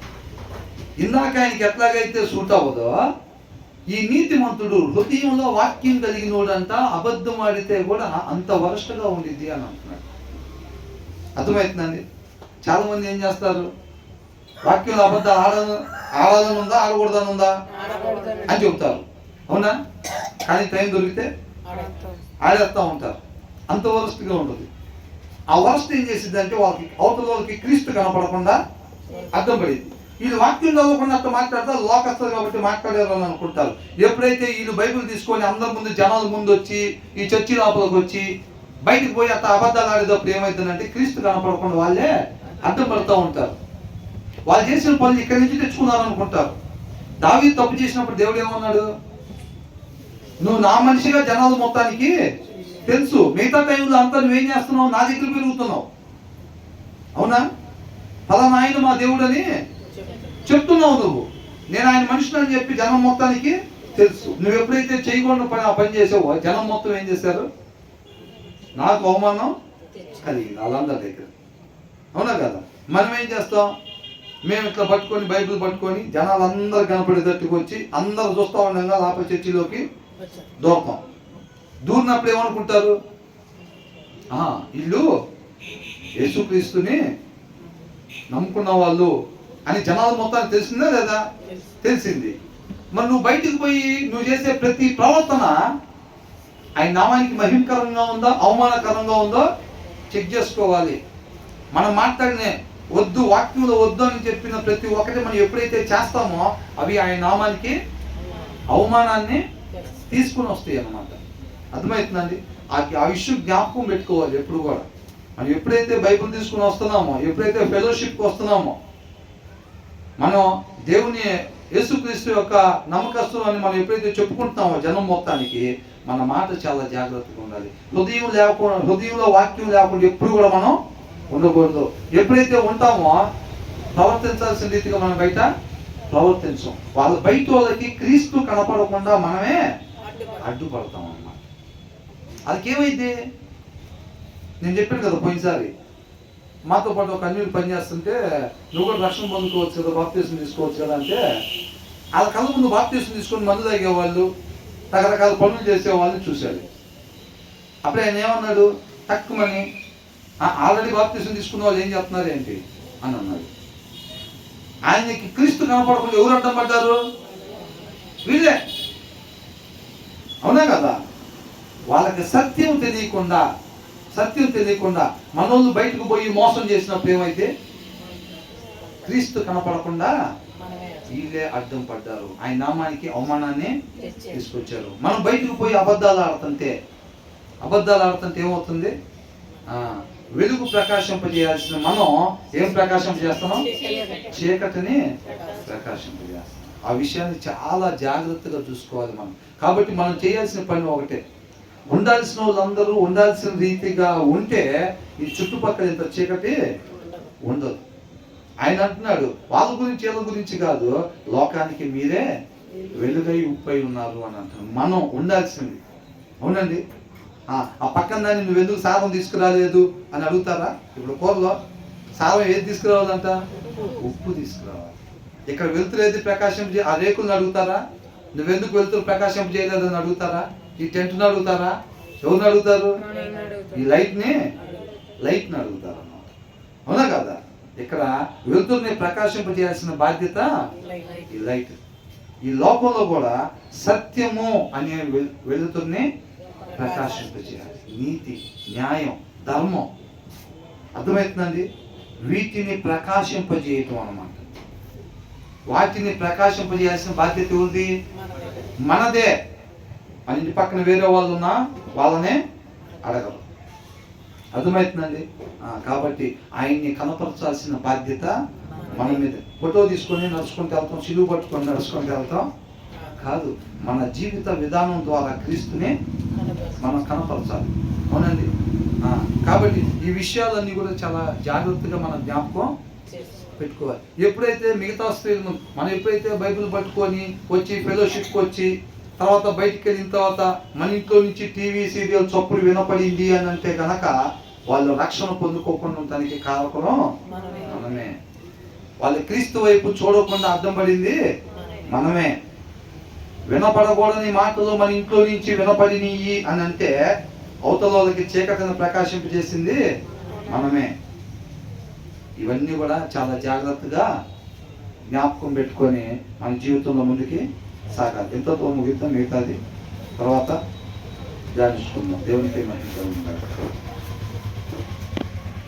ఇందాక ఆయనకి ఎట్లాగైతే సూట్ అవ్వదో, ఈ నీతిమంతుడు హృదయంలో వాక్యం కలిగినోడంట అబద్ధం ఆడితే కూడా అంత వరస్ట్గా ఉండిద్ది అని అంటున్నాడు. అర్థమవుతుందండి? చాలా మంది ఏం చేస్తారు, వాక్యంలో అబద్ధాలు ఆడాలని ఉందా, ఆడకూడదని ఉందా అని చెబుతారు. అవునా? కానీ టైం దొరికితే ఆడేస్తూ ఉంటారు. అంత వరస్ట్గా ఉంటుంది. ఆ వరస్ట్ ఏం చేసింది అంటే అవతల వాళ్ళకి క్రీస్తు కనపడకుండా అర్థం పడింది. వీళ్ళు వాక్యం చదవకుండా అట్లా మాట్లాడతారు, లోకస్తారు కాబట్టి మాట్లాడారు అని అనుకుంటారు. ఎప్పుడైతే వీళ్ళు బైబిల్ తీసుకొని అందరి ముందు, జనాల ముందు వచ్చి, ఈ చర్చి లోపలికి వచ్చి బయటికి పోయి అట్లా అబద్ధాలు ఆడేటప్పుడు ఏమవుతుందంటే క్రీస్తు కనపడకుండా వాళ్ళే అర్థం పడుతూ ఉంటారు. వాళ్ళు చేసిన పనులు ఇక్కడి నుంచి తెచ్చుకున్నారు అనుకుంటారు. దావీదు తప్పు చేసినప్పుడు దేవుడు ఏమన్నాడు? నువ్వు నా మనిషిగా జనాలు మొత్తానికి తెలుసు, మిగతా టైంలో అంతా నువ్వేం చేస్తున్నావు, నా దగ్గర పెరుగుతున్నావు. అవునా? ఫలానా ఆయన మా దేవుడు అని చెప్తున్నావు నువ్వు, నేను ఆయన మనిషిని అని చెప్పి జనం మొత్తానికి తెలుసు. నువ్వు ఎప్పుడైతే చేయకుండా ఆ పని చేసావో జనం మొత్తం ఏం చేశారు? నాకు అవమానం కలిగింది వాళ్ళందరి దగ్గర. అవునా కదా? మనం ఏం చేస్తాం? మేము ఇట్లా పట్టుకొని బైబిల్ పట్టుకొని జనాలు అందరు కనపడేటట్టుకు వచ్చి అందరు చూస్తూ ఉండగా లోపల చర్చిలోకి దూరతాం. దూరినప్పుడు ఏమనుకుంటారు? వీళ్ళు యేసుక్రీస్తుని నమ్ముకున్న వాళ్ళు అని జనాలు మొత్తానికి తెలిసిందా లేదా? తెలిసింది. మరి నువ్వు బయటికి పోయి నువ్వు చేసే ప్రతి ప్రవర్తన ఆయన నామానికి మహిమకరంగా ఉందో అవమానకరంగా ఉందో చెక్ చేసుకోవాలి. మనం మాట్లాడిన వద్దు, వాక్యంలో వద్దు అని చెప్పిన ప్రతి ఒక్కటి మనం ఎప్పుడైతే చేస్తామో అవి ఆయన నామానికి అవమానాన్ని తీసుకుని వస్తాయి అన్నమాట. అర్థమవుతుందండి? ఆ విషయం జ్ఞాపకం పెట్టుకోవాలి ఎప్పుడు కూడా. మనం ఎప్పుడైతే బైబిల్ తీసుకుని వస్తున్నామో, ఎప్పుడైతే ఫెలోషిప్కి వస్తున్నామో, మనం దేవుని యేసుక్రీస్తు యొక్క నమ్మకస్తులు అని మనం ఎప్పుడైతే చెప్పుకుంటున్నామో జనం మొత్తానికి, మన మాట చాలా జాగ్రత్తగా ఉండాలి. హృదయంలో వాక్యం లేకుండా ఎప్పుడు కూడా మనం ఉండకూడదు. ఎప్పుడైతే ఉంటామో ప్రవర్తించాల్సిన రీతిగా మనం బయట ప్రవర్తించాం. బయట వాళ్ళకి క్రీస్తు కనపడకుండా మనమే అడ్డుపడతాం అన్నమాట. అదికేమైంది? నేను చెప్పాను కదా పోయినసారి, మాతో పాటు ఒక అన్యులు పనిచేస్తుంటే నువ్వు కూడా రక్షణ పొందుకోవచ్చు కదా, బాప్తీసం తీసుకోవచ్చు కదా అంటే, వాళ్ళ కళ్ళ ముందు బాప్తీసం తీసుకొని మందు తాగేవాళ్ళు, రకరకాల పనులు చేసేవాళ్ళని చూశాడు. అప్పుడు ఆయన ఏమన్నాడు? తక్కువని ఆల్రెడీ బాప్తీసం తీసుకున్న వాళ్ళు ఏం చేస్తున్నారు ఏంటి అని అన్నాడు. ఆయనకి క్రీస్తు కనపడకుండా ఎవరు అడ్డం పడ్డారు? వీళ్ళే. అవునా కదా? వాళ్ళకి సత్యం తెలియకుండా మనోళ్ళు బయటకు పోయి మోసం చేసినప్పుడు ఏమైతే క్రీస్తు కనపడకుండా వీళ్ళే అడ్డం పడ్డారు, ఆయన నామానికి అవమానాన్ని తీసుకొచ్చారు. మనం బయటకు పోయి అబద్ధాలు ఆడుతుంటే ఏమవుతుంది? వెలుగు ప్రకాశింపజేయాల్సిన మనం ఏం ప్రకాశింపజేస్తున్నాం? చీకటిని ప్రకాశింపజేస్తాం. ఆ విషయాన్ని చాలా జాగ్రత్తగా చూసుకోవాలి మనం. కాబట్టి మనం చేయాల్సిన పని ఒకటే, ఉండాల్సిన వాళ్ళందరూ ఉండాల్సిన రీతిగా ఉంటే ఈ చుట్టుపక్కల ఇంత చీకటి ఉండదు. ఆయన అంటున్నాడు వాళ్ళ గురించి వీళ్ళ గురించి కాదు, లోకానికి మీరే వెలుగై ఉప్పై ఉన్నారు అని అంటున్నాడు. మనం ఉండాల్సింది. అవునండి? ఆ పక్కన దాన్ని నువ్వు ఎందుకు సారం తీసుకురాలేదు అని అడుగుతారా? ఇప్పుడు కూరలో సారం ఏది తీసుకురావాలంట? ఉప్పు తీసుకురావాలి. ఇక్కడ వెలుతురు ఏది ప్రకాశింప ఆ రేకులను అడుగుతారా? నువ్వెందుకు వెలుతురు ప్రకాశింప చేయలేదని అడుగుతారా? ఈ టెంట్ని అడుగుతారా? ఎవరిని అడుగుతారు? ఈ లైట్ని అడుగుతారు అన్నమాట. అవునా కదా? ఇక్కడ వెలుతురుని ప్రకాశింపజేయాల్సిన బాధ్యత ఈ లైట్. ఈ లోకంలో కూడా సత్యము అనే వెలుతురుని ప్రకాశింపజేయాలి. నీతి, న్యాయం, ధర్మం, అర్థమవుతుందండి? వీటిని ప్రకాశింపజేయటం అన్నమాట. వాటిని ప్రకాశింపజేయాల్సిన బాధ్యత ఉంది, మనదే. మన ఇంటి పక్కన వేరే వాళ్ళు ఉన్నా వాళ్ళనే అడగరు. అర్థమవుతుందండి? కాబట్టి ఆయన్ని కనపరచాల్సిన బాధ్యత మన మీద. ఫోటో తీసుకొని నడుచుకుంటూ వెళ్తాం, సిలువు పట్టుకొని నడుచుకుంటూ వెళ్తాం కాదు. మన జీవిత విధానం ద్వారా క్రీస్తుని మనం కనపరచాలి. అవునండి? కాబట్టి ఈ విషయాలన్నీ కూడా చాలా జాగ్రత్తగా మనం జ్ఞాపకం పెట్టుకోవాలి. ఎప్పుడైతే మిగతా స్త్రీలు మనం ఎప్పుడైతే బైబిల్ పట్టుకొని వచ్చి ఫెలోషిప్కి వచ్చి తర్వాత బయటికి వెళ్ళిన తర్వాత మన ఇంట్లో నుంచి టీవీ సీరియల్ చప్పుడు వినపడింది అని అంటే కనుక వాళ్ళు రక్షణ పొందుకోకుండా ఉండడానికి కారకులం మనమే. వాళ్ళు క్రీస్తు వైపు చూడకుండా అర్థం పడింది మనమే. వినపడకూడని మాటలు మన ఇంట్లో నుంచి వినపడినవి అని అంటే అవతల వాళ్ళకి చీకటిని ప్రకాశింపజేసింది మనమే. ఇవన్నీ కూడా చాలా జాగ్రత్తగా జ్ఞాపకం పెట్టుకొని మన జీవితంలో ముందుకి సాగాలి. ఎంతో ముగిద్దాం, మిగతాది తర్వాత ధ్యానించుకుందాం. దేవునికి మహిమ కలుగును గాక.